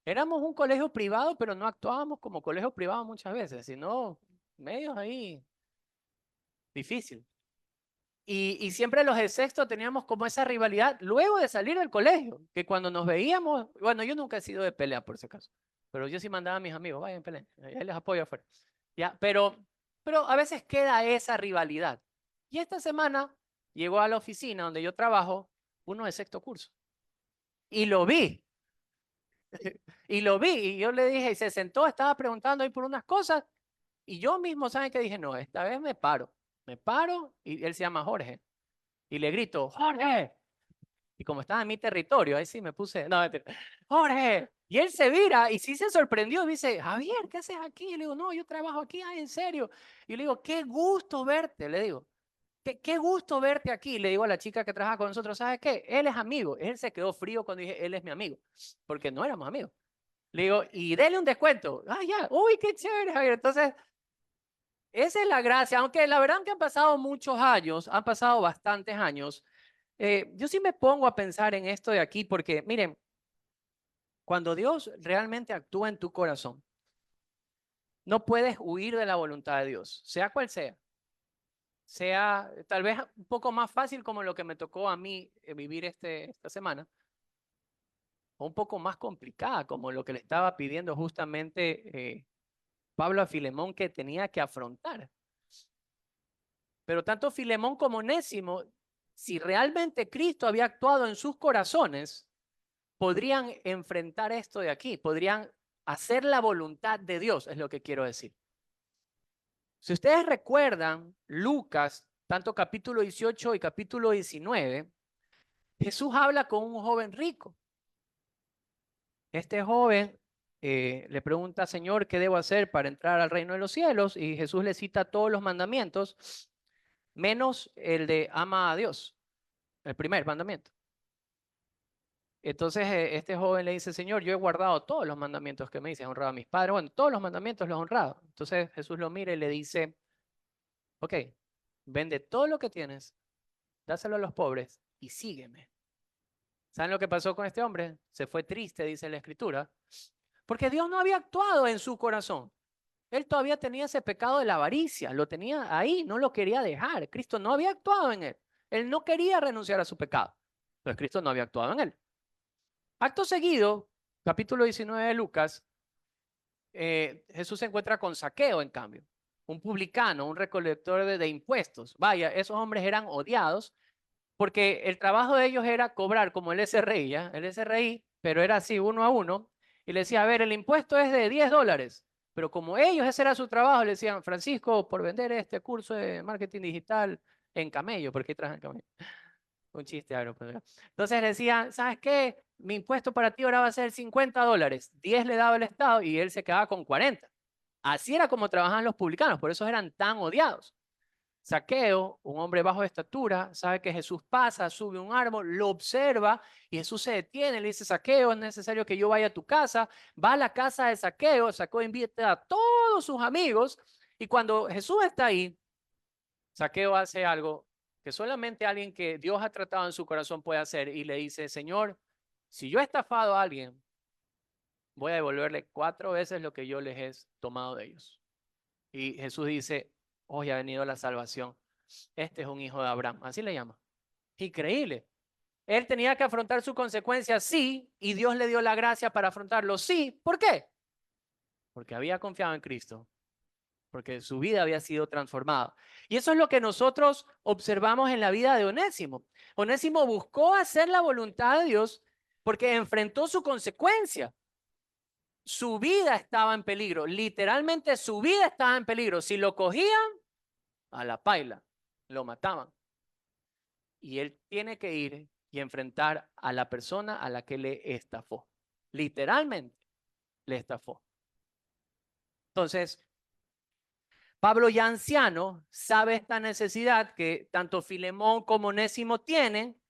éramos un colegio privado, pero no actuábamos como colegio privado muchas veces, sino medios ahí difícil. Y siempre los de sexto teníamos como esa rivalidad luego de salir del colegio, que cuando nos veíamos, bueno, yo nunca he sido de pelea por ese caso, pero yo sí mandaba a mis amigos, vayan, peleen, ahí les apoyo afuera. Ya, pero a veces queda esa rivalidad. Y esta semana llegó a la oficina donde yo trabajo uno de sexto curso. Y lo vi, y yo le dije, y se sentó, estaba preguntando ahí por unas cosas, y yo mismo, ¿saben qué dije? No, esta vez me paro, y él se llama Jorge. Y le grito, Jorge. Y como estaba en mi territorio, ahí sí me puse, no, Jorge. Y él se vira y sí se sorprendió. Y dice, Javier, ¿qué haces aquí? Y le digo, no, yo trabajo aquí, ay, en serio. Y le digo, qué gusto verte, le digo. Qué gusto verte aquí. Le digo a la chica que trabaja con nosotros, ¿sabes qué? Él es amigo. Él se quedó frío cuando dije, él es mi amigo. Porque no éramos amigos. Le digo, y dele un descuento. Ah, ya, uy, qué chévere, Javier. Entonces, esa es la gracia. Aunque la verdad que han pasado muchos años, han pasado bastantes años. Yo sí me pongo a pensar en esto de aquí porque, miren, cuando Dios realmente actúa en tu corazón, no puedes huir de la voluntad de Dios, sea cual sea. Sea tal vez un poco más fácil como lo que me tocó a mí vivir esta semana, o un poco más complicada como lo que le estaba pidiendo justamente Pablo a Filemón que tenía que afrontar. Pero tanto Filemón como Onésimo, si realmente Cristo había actuado en sus corazones, podrían enfrentar esto de aquí, podrían hacer la voluntad de Dios, es lo que quiero decir. Si ustedes recuerdan Lucas, tanto capítulo 18 y capítulo 19, Jesús habla con un joven rico. Este joven le pregunta, Señor, ¿qué debo hacer para entrar al reino de los cielos? Y Jesús le cita todos los mandamientos, menos el de ama a Dios, el primer mandamiento. Entonces este joven le dice, Señor, yo he guardado todos los mandamientos que me dices, he honrado a mis padres. Bueno, todos los mandamientos los he honrado. Entonces Jesús lo mira y le dice, ok, vende todo lo que tienes, dáselo a los pobres y sígueme. ¿Saben lo que pasó con este hombre? Se fue triste, dice la Escritura, porque Dios no había actuado en su corazón. Él todavía tenía ese pecado de la avaricia, lo tenía ahí, no lo quería dejar. Cristo no había actuado en él. Él no quería renunciar a su pecado. Entonces Cristo no había actuado en él. Acto seguido, capítulo 19 de Lucas, Jesús se encuentra con Zaqueo, en cambio, un publicano, un recolector de impuestos. Vaya, esos hombres eran odiados porque el trabajo de ellos era cobrar como el SRI, ¿ya? El SRI, pero era así, uno a uno, y le decía, a ver, el impuesto es de $10, pero como ellos, ese era su trabajo, le decían, Francisco, por vender este curso de marketing digital en camello, porque trajan camello. Un chiste, entonces decía, ¿sabes qué? Mi impuesto para ti ahora va a ser $50. 10 le daba el Estado y él se quedaba con 40. Así era como trabajaban los publicanos, por eso eran tan odiados. Zaqueo, un hombre bajo de estatura, sabe que Jesús pasa, sube un árbol, lo observa y Jesús se detiene, le dice, Zaqueo, es necesario que yo vaya a tu casa. Va a la casa de Zaqueo, Zaqueo invita a todos sus amigos y cuando Jesús está ahí, Zaqueo hace algo que solamente alguien que Dios ha tratado en su corazón puede hacer y le dice, Señor, si yo he estafado a alguien, voy a devolverle 4 veces lo que yo les he tomado de ellos. Y Jesús dice, Hoy ha venido la salvación. Este es un hijo de Abraham, así le llama. Increíble. Él tenía que afrontar su consecuencia, sí, y Dios le dio la gracia para afrontarlo, sí. ¿Por qué? Porque había confiado en Cristo, porque su vida había sido transformada. Y eso es lo que nosotros observamos en la vida de Onésimo. Onésimo buscó hacer la voluntad de Dios porque enfrentó su consecuencia. Su vida estaba en peligro, literalmente su vida estaba en peligro. Si lo cogían, a la paila, lo mataban. Y él tiene que ir y enfrentar a la persona a la que le estafó. Literalmente le estafó. Entonces, Pablo ya anciano sabe esta necesidad que tanto Filemón como Onésimo tienen,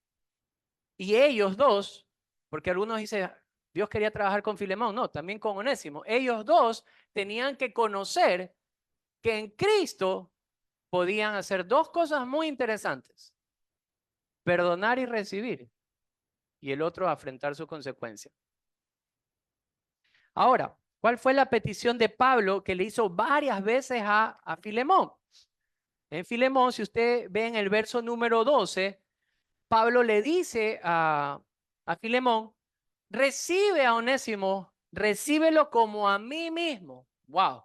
y ellos dos, porque algunos dicen, Dios quería trabajar con Filemón, no, también con Onésimo. Ellos dos tenían que conocer que en Cristo podían hacer dos cosas muy interesantes: perdonar y recibir, y el otro afrontar su consecuencia. Ahora, ¿cuál fue la petición de Pablo que le hizo varias veces a Filemón? En Filemón, si usted ve en el verso número 12, Pablo le dice a Filemón, recibe a Onésimo, recíbelo como a mí mismo. Wow.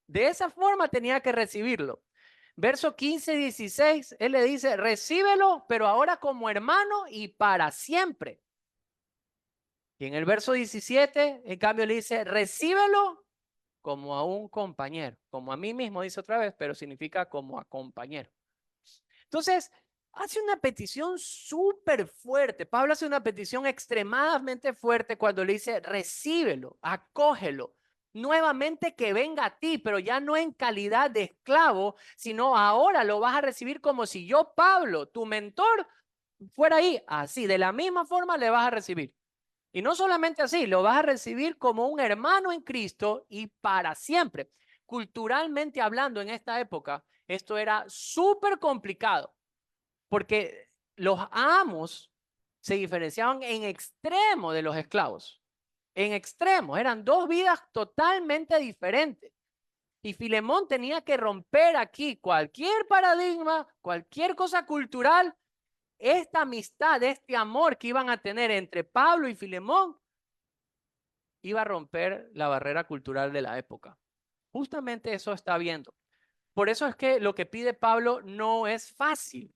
De esa forma tenía que recibirlo. Verso 15 y 16, él le dice, recíbelo, pero ahora como hermano y para siempre. Y en el verso 17, en cambio, le dice, recíbelo como a un compañero, como a mí mismo, dice otra vez, pero significa como a compañero. Entonces, hace una petición súper fuerte. Pablo hace una petición extremadamente fuerte cuando le dice, recíbelo, acógelo, nuevamente que venga a ti, pero ya no en calidad de esclavo, sino ahora lo vas a recibir como si yo, Pablo, tu mentor, fuera ahí. Así, de la misma forma le vas a recibir. Y no solamente así, lo vas a recibir como un hermano en Cristo y para siempre. Culturalmente hablando, en esta época, esto era súper complicado porque los amos se diferenciaban en extremo de los esclavos. En extremo, eran dos vidas totalmente diferentes. Y Filemón tenía que romper aquí cualquier paradigma, cualquier cosa cultural. Esta amistad, este amor que iban a tener entre Pablo y Filemón iba a romper la barrera cultural de la época. Justamente eso está viendo. Por eso es que lo que pide Pablo no es fácil.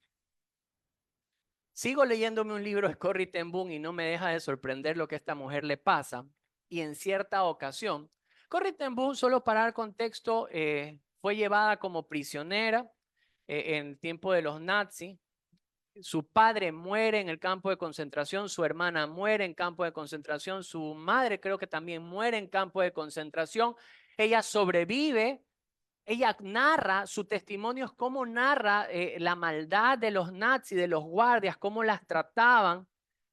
Sigo leyéndome un libro de Corrie ten Boom y no me deja de sorprender lo que a esta mujer le pasa. Y en cierta ocasión, Corrie ten Boom, solo para dar contexto, fue llevada como prisionera en tiempo de los nazis. Su padre muere en el campo de concentración, su hermana muere en campo de concentración, su madre creo que también muere en campo de concentración. Ella sobrevive, ella narra, su testimonio es cómo narra la maldad de los nazis, de los guardias, cómo las trataban.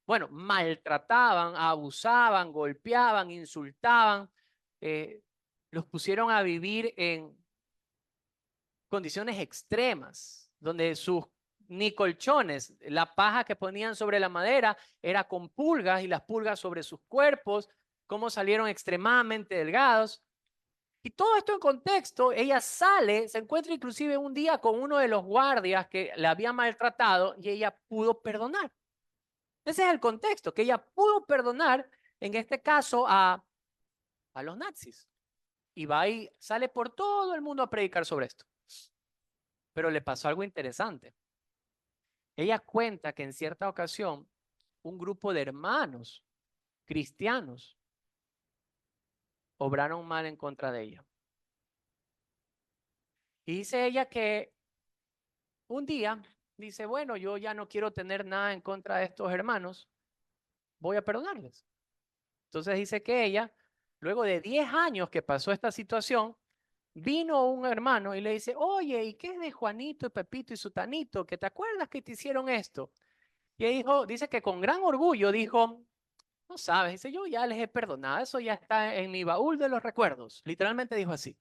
Bueno, maltrataban, abusaban, golpeaban, insultaban. Los pusieron a vivir en condiciones extremas, donde sus ni colchones, la paja que ponían sobre la madera era con pulgas y las pulgas sobre sus cuerpos, cómo salieron extremadamente delgados. Y todo esto en contexto, ella sale, se encuentra inclusive un día con uno de los guardias que la había maltratado y ella pudo perdonar. Ese es el contexto, que ella pudo perdonar, en este caso, a los nazis. Y va y sale por todo el mundo a predicar sobre esto. Pero le pasó algo interesante. Ella cuenta que en cierta ocasión un grupo de hermanos cristianos obraron mal en contra de ella. Y dice ella que un día dice, bueno, yo ya no quiero tener nada en contra de estos hermanos, voy a perdonarles. Entonces dice que ella, luego de 10 años que pasó esta situación, vino un hermano y le dice, oye, ¿y qué es de Juanito y Pepito y Sutanito? ¿Que te acuerdas que te hicieron esto? Y ella dijo, dice que con gran orgullo dijo, no sabes, dice, yo ya les he perdonado, eso ya está en mi baúl de los recuerdos. Literalmente dijo así.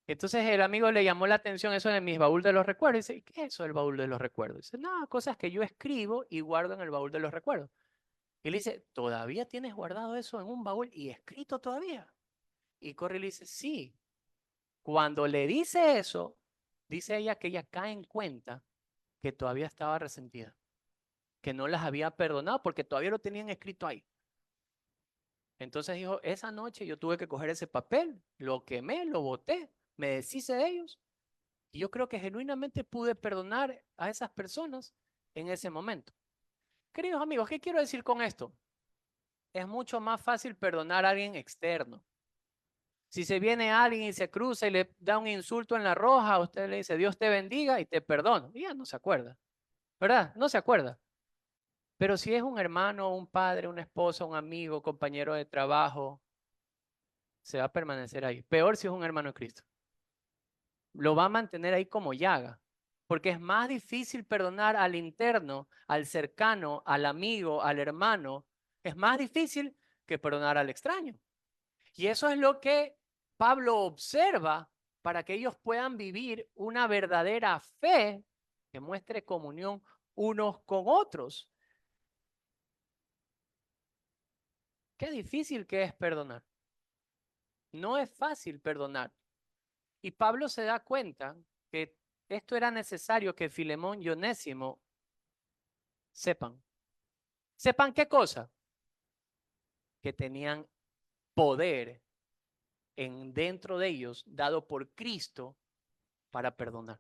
Entonces el amigo le llamó la atención eso en mi baúl de los recuerdos. Dice, ¿qué es eso del baúl de los recuerdos? Dice, no, cosas que yo escribo y guardo en el baúl de los recuerdos. Y le dice, ¿todavía tienes guardado eso en un baúl y escrito todavía? Y Corrie le dice, sí. Cuando le dice eso, Dice ella que ella cae en cuenta que todavía estaba resentida, que no las había perdonado porque todavía lo tenían escrito ahí. Entonces dijo, esa noche yo tuve que coger ese papel, lo quemé, lo boté, me deshice de ellos. Y yo creo que genuinamente pude perdonar a esas personas en ese momento. Queridos amigos, ¿qué quiero decir con esto? Es mucho más fácil perdonar a alguien externo. Si se viene alguien y se cruza y le da un insulto en la roja, usted le dice, Dios te bendiga y te perdono. Y ya no se acuerda, ¿verdad? No se acuerda. Pero si es un hermano, un padre, una esposa, un amigo, compañero de trabajo, se va a permanecer ahí. Peor si es un hermano de Cristo. Lo va a mantener ahí como llaga. Porque es más difícil perdonar al interno, al cercano, al amigo, al hermano. Es más difícil que perdonar al extraño. Y eso es lo que Pablo observa para que ellos puedan vivir una verdadera fe que muestre comunión unos con otros. Qué difícil que es perdonar. No es fácil perdonar. Y Pablo se da cuenta que esto era necesario que Filemón y Onésimo sepan. ¿Sepan qué cosa? Que tenían poder dentro de ellos dado por Cristo para perdonar.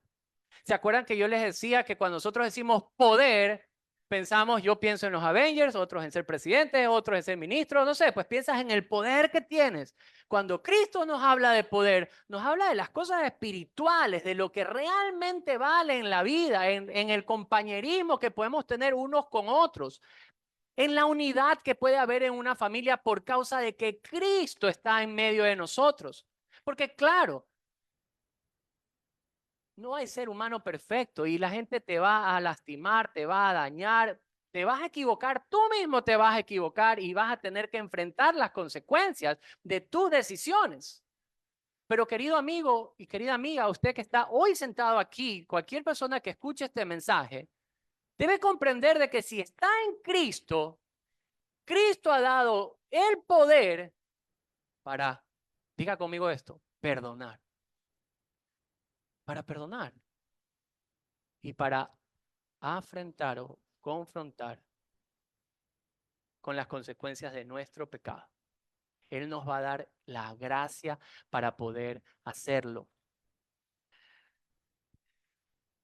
¿Se acuerdan que yo les decía que cuando nosotros decimos poder, pensamos, yo pienso en los Avengers, otros en ser presidente, otros en ser ministro, no sé, pues piensas en el poder que tienes. Cuando Cristo nos habla de poder, nos habla de las cosas espirituales, de lo que realmente vale en la vida, en el compañerismo que podemos tener unos con otros, en la unidad que puede haber en una familia por causa de que Cristo está en medio de nosotros. Porque claro, no hay ser humano perfecto y la gente te va a lastimar, te va a dañar, te vas a equivocar, tú mismo te vas a equivocar y vas a tener que enfrentar las consecuencias de tus decisiones. Pero querido amigo y querida amiga, usted que está hoy sentado aquí, cualquier persona que escuche este mensaje, debe comprender de que si está en Cristo, Cristo ha dado el poder para, diga conmigo esto, perdonar. Para perdonar y para afrontar o confrontar con las consecuencias de nuestro pecado. Él nos va a dar la gracia para poder hacerlo.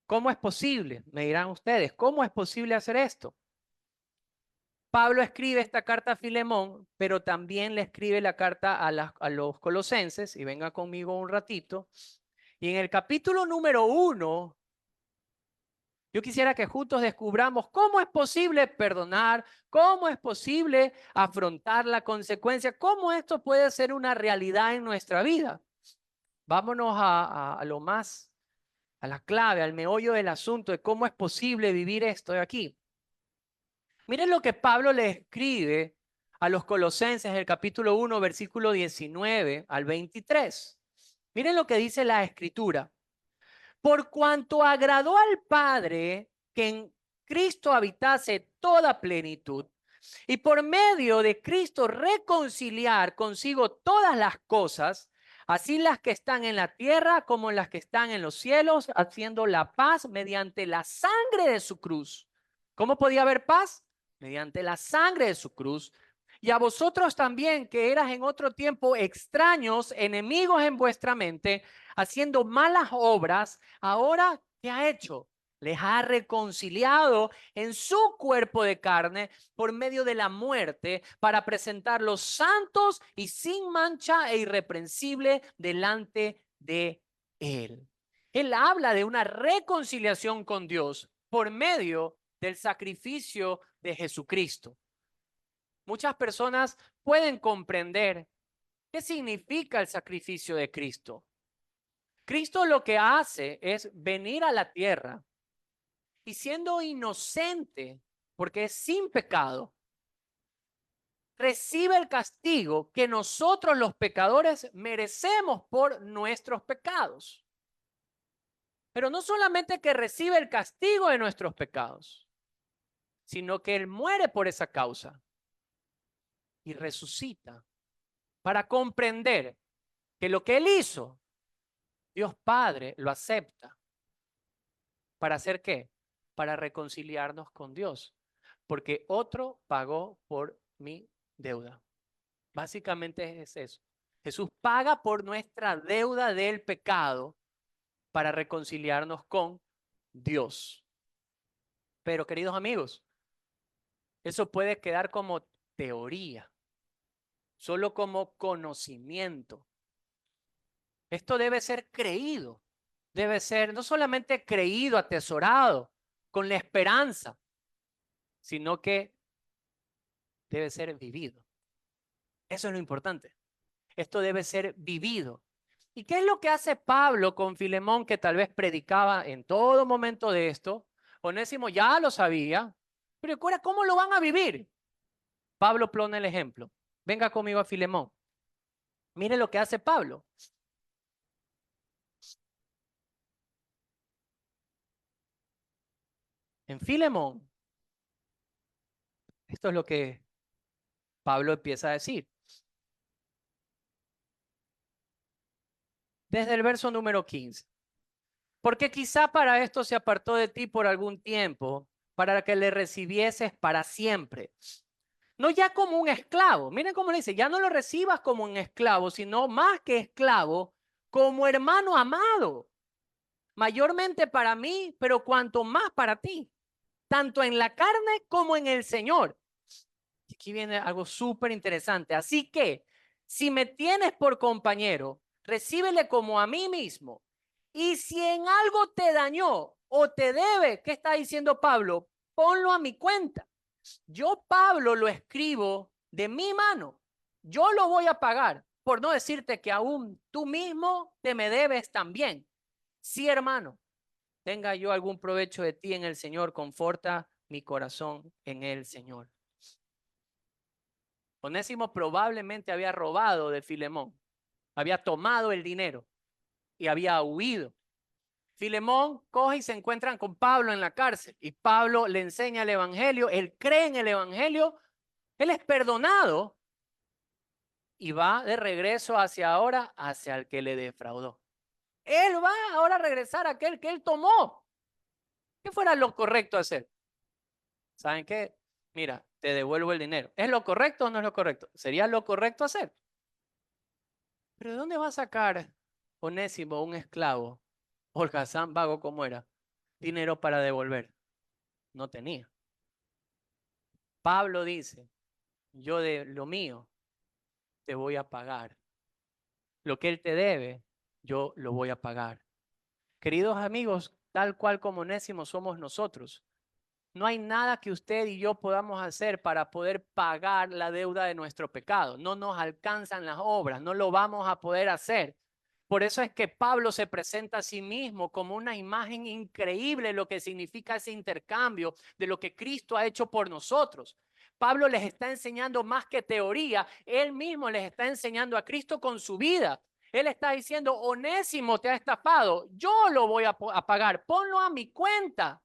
¿Cómo es posible? Me dirán ustedes, ¿cómo es posible hacer esto? Pablo escribe esta carta a Filemón, pero también le escribe la carta a los colosenses, y venga conmigo un ratito. Y en el capítulo número 1, yo quisiera que juntos descubramos cómo es posible perdonar, cómo es posible afrontar la consecuencia, cómo esto puede ser una realidad en nuestra vida. Vámonos a lo más, a la clave, al meollo del asunto de cómo es posible vivir esto de aquí. Miren lo que Pablo le escribe a los colosenses, el capítulo 1, versículo 19 al 23. Miren lo que dice la escritura. Por cuanto agradó al Padre que en Cristo habitase toda plenitud, y por medio de Cristo reconciliar consigo todas las cosas, así las que están en la tierra como las que están en los cielos, haciendo la paz mediante la sangre de su cruz. ¿Cómo podía haber paz? Mediante la sangre de su cruz. Y a vosotros también, que eras en otro tiempo extraños, enemigos en vuestra mente, haciendo malas obras, ahora, ¿qué ha hecho? Les ha reconciliado en su cuerpo de carne por medio de la muerte para presentarlos santos y sin mancha e irreprensible delante de Él. Él habla de una reconciliación con Dios por medio del sacrificio de Jesucristo. Muchas personas pueden comprender qué significa el sacrificio de Cristo. Cristo lo que hace es venir a la tierra y siendo inocente, porque es sin pecado, recibe el castigo que nosotros los pecadores merecemos por nuestros pecados. Pero no solamente que recibe el castigo de nuestros pecados, sino que Él muere por esa causa y resucita para comprender que lo que Él hizo, Dios Padre lo acepta ¿Para hacer qué? Para reconciliarnos con Dios, porque otro pagó por mi deuda. Básicamente es eso. Jesús paga por nuestra deuda del pecado para reconciliarnos con Dios. Pero, queridos amigos, eso puede quedar como teoría, solo como conocimiento. Esto debe ser creído, debe ser no solamente creído, atesorado, con la esperanza, sino que debe ser vivido. Eso es lo importante. Esto debe ser vivido. ¿Y qué es lo que hace Pablo con Filemón, que tal vez predicaba en todo momento de esto? Onésimo ya lo sabía, pero recuerda cómo lo van a vivir. Pablo pone el ejemplo. Venga conmigo a Filemón. Mire lo que hace Pablo. En Filemón, esto es lo que Pablo empieza a decir. Desde el verso número 15. Porque quizá para esto se apartó de ti por algún tiempo, para que le recibieses para siempre. No ya como un esclavo. Miren cómo le dice, ya no lo recibas como un esclavo, sino más que esclavo, como hermano amado. Mayormente para mí, pero cuanto más para ti. Tanto en la carne como en el Señor. Y aquí viene algo súper interesante. Así que, si me tienes por compañero, recíbele como a mí mismo. Y si en algo te dañó o te debe, ¿qué está diciendo Pablo? Ponlo a mi cuenta. Yo, Pablo, lo escribo de mi mano. Yo lo voy a pagar, por no decirte que aún tú mismo te me debes también. Sí, hermano, tenga yo algún provecho de ti en el Señor, conforta mi corazón en el Señor. Onésimo probablemente había robado de Filemón, había tomado el dinero y había huido. Filemón coge y se encuentran con Pablo en la cárcel y Pablo le enseña el evangelio, él cree en el evangelio, él es perdonado y va de regreso hacia ahora, hacia el que le defraudó. Él va ahora a regresar a aquel que él tomó. ¿Qué fuera lo correcto hacer? ¿Saben qué? Mira, te devuelvo el dinero. ¿Es lo correcto o no es lo correcto? Sería lo correcto hacer. Pero ¿de dónde va a sacar Onésimo, un esclavo, holgazán, vago como era, dinero para devolver? No tenía. Pablo dice, yo de lo mío te voy a pagar. Lo que él te debe, yo lo voy a pagar. Queridos amigos, tal cual como Onésimo somos nosotros. No hay nada que usted y yo podamos hacer para poder pagar la deuda de nuestro pecado. No nos alcanzan las obras, no lo vamos a poder hacer. Por eso es que Pablo se presenta a sí mismo como una imagen increíble de lo que significa ese intercambio, de lo que Cristo ha hecho por nosotros. Pablo les está enseñando más que teoría, él mismo les está enseñando a Cristo con su vida. Él está diciendo, Onésimo te ha estafado, yo lo voy a pagar, ponlo a mi cuenta.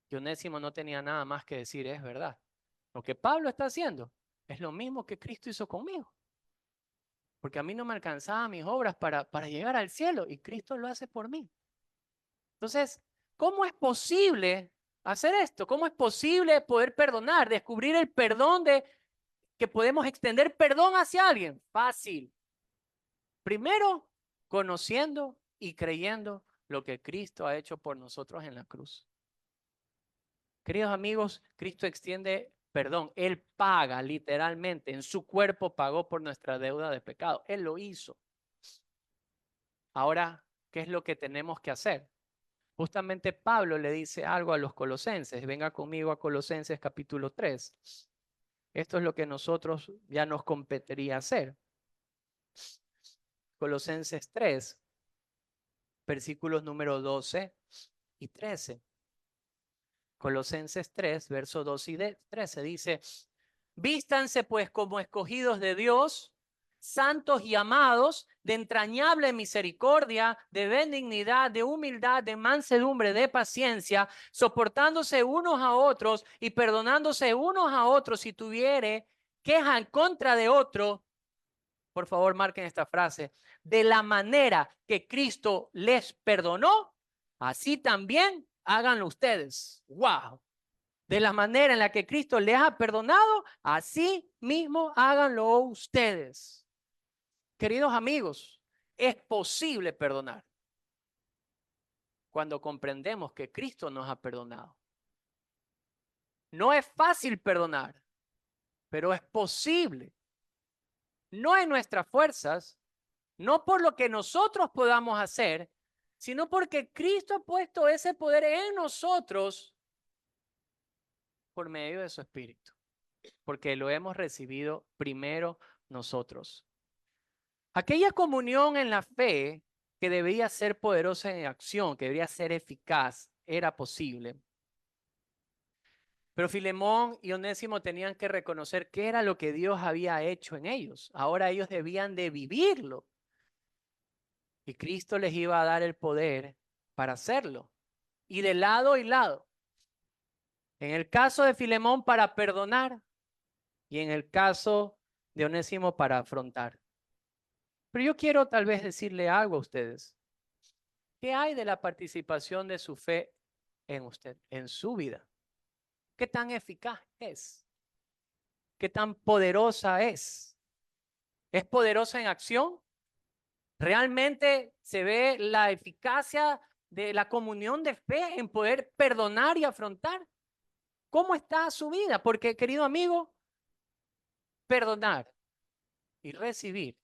Y Onésimo no tenía nada más que decir, es verdad. Lo que Pablo está haciendo es lo mismo que Cristo hizo conmigo. Porque a mí no me alcanzaban mis obras para llegar al cielo y Cristo lo hace por mí. Entonces, ¿cómo es posible hacer esto? ¿Cómo es posible poder perdonar, descubrir el perdón de que podemos extender perdón hacia alguien? Fácil. Primero, conociendo y creyendo lo que Cristo ha hecho por nosotros en la cruz. Queridos amigos, Cristo extiende perdón. Él paga literalmente, en su cuerpo pagó por nuestra deuda de pecado. Él lo hizo. Ahora, ¿qué es lo que tenemos que hacer? Justamente Pablo le dice algo a los colosenses. Venga conmigo a Colosenses capítulo 3. Esto es lo que nosotros ya nos competiría hacer. Colosenses 3, versículos número 12 y 13. Colosenses 3, versos 2 y 13 dice, vístanse pues como escogidos de Dios, santos y amados, de entrañable misericordia, de benignidad, de humildad, de mansedumbre, de paciencia, soportándose unos a otros y perdonándose unos a otros si tuviere queja en contra de otro. Por favor, marquen esta frase. De la manera que Cristo les perdonó, así también háganlo ustedes. ¡Wow! De la manera en la que Cristo les ha perdonado, así mismo háganlo ustedes. Queridos amigos, es posible perdonar cuando comprendemos que Cristo nos ha perdonado. No es fácil perdonar, pero es posible. No en nuestras fuerzas, no por lo que nosotros podamos hacer, sino porque Cristo ha puesto ese poder en nosotros por medio de su Espíritu, porque lo hemos recibido primero nosotros. Aquella comunión en la fe que debía ser poderosa en acción, que debería ser eficaz, era posible. Pero Filemón y Onésimo tenían que reconocer qué era lo que Dios había hecho en ellos. Ahora ellos debían de vivirlo. Y Cristo les iba a dar el poder para hacerlo. Y de lado y lado. En el caso de Filemón para perdonar y en el caso de Onésimo para afrontar. Pero yo quiero tal vez decirle algo a ustedes. ¿Qué hay de la participación de su fe en usted, en su vida? ¿Qué tan eficaz es? ¿Qué tan poderosa es? ¿Es poderosa en acción? ¿Realmente se ve la eficacia de la comunión de fe en poder perdonar y afrontar? ¿Cómo está su vida? Porque, querido amigo, perdonar y recibir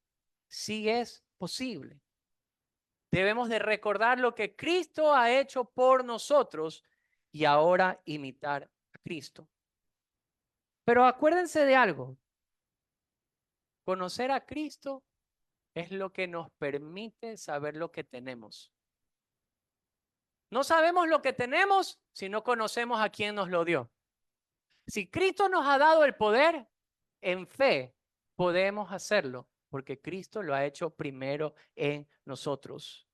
sí es posible. Debemos de recordar lo que Cristo ha hecho por nosotros y ahora imitar a Cristo. Pero acuérdense de algo. Conocer a Cristo es lo que nos permite saber lo que tenemos. No sabemos lo que tenemos si no conocemos a quien nos lo dio. Si Cristo nos ha dado el poder, en fe podemos hacerlo, porque Cristo lo ha hecho primero en nosotros.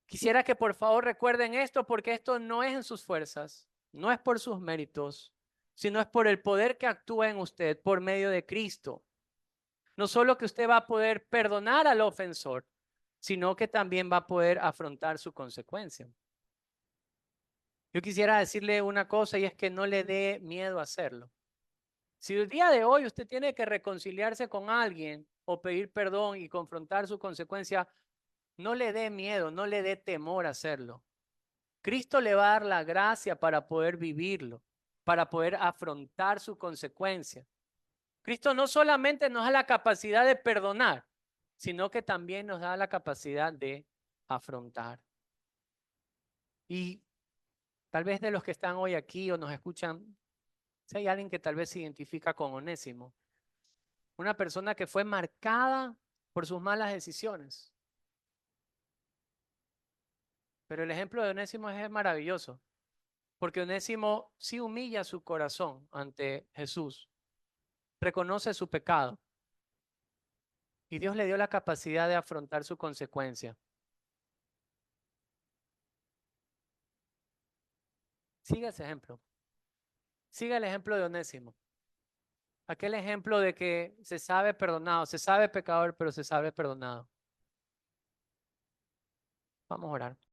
Quisiera que por favor recuerden esto, porque esto no es en sus fuerzas, no es por sus méritos, sino es por el poder que actúa en usted por medio de Cristo. No solo que usted va a poder perdonar al ofensor, sino que también va a poder afrontar su consecuencia. Yo quisiera decirle una cosa y es que no le dé miedo hacerlo. Si el día de hoy usted tiene que reconciliarse con alguien o pedir perdón y confrontar su consecuencia, no le dé miedo, no le dé temor hacerlo. Cristo le va a dar la gracia para poder vivirlo, para poder afrontar su consecuencia. Cristo no solamente nos da la capacidad de perdonar, sino que también nos da la capacidad de afrontar. Y tal vez de los que están hoy aquí o nos escuchan, si hay alguien que tal vez se identifica con Onésimo, una persona que fue marcada por sus malas decisiones. Pero el ejemplo de Onésimo es maravilloso, porque Onésimo sí humilla su corazón ante Jesús, reconoce su pecado y Dios le dio la capacidad de afrontar su consecuencia. Siga ese ejemplo. Siga el ejemplo de Onésimo. Aquel ejemplo de que se sabe perdonado, se sabe pecador, pero se sabe perdonado. Vamos a orar.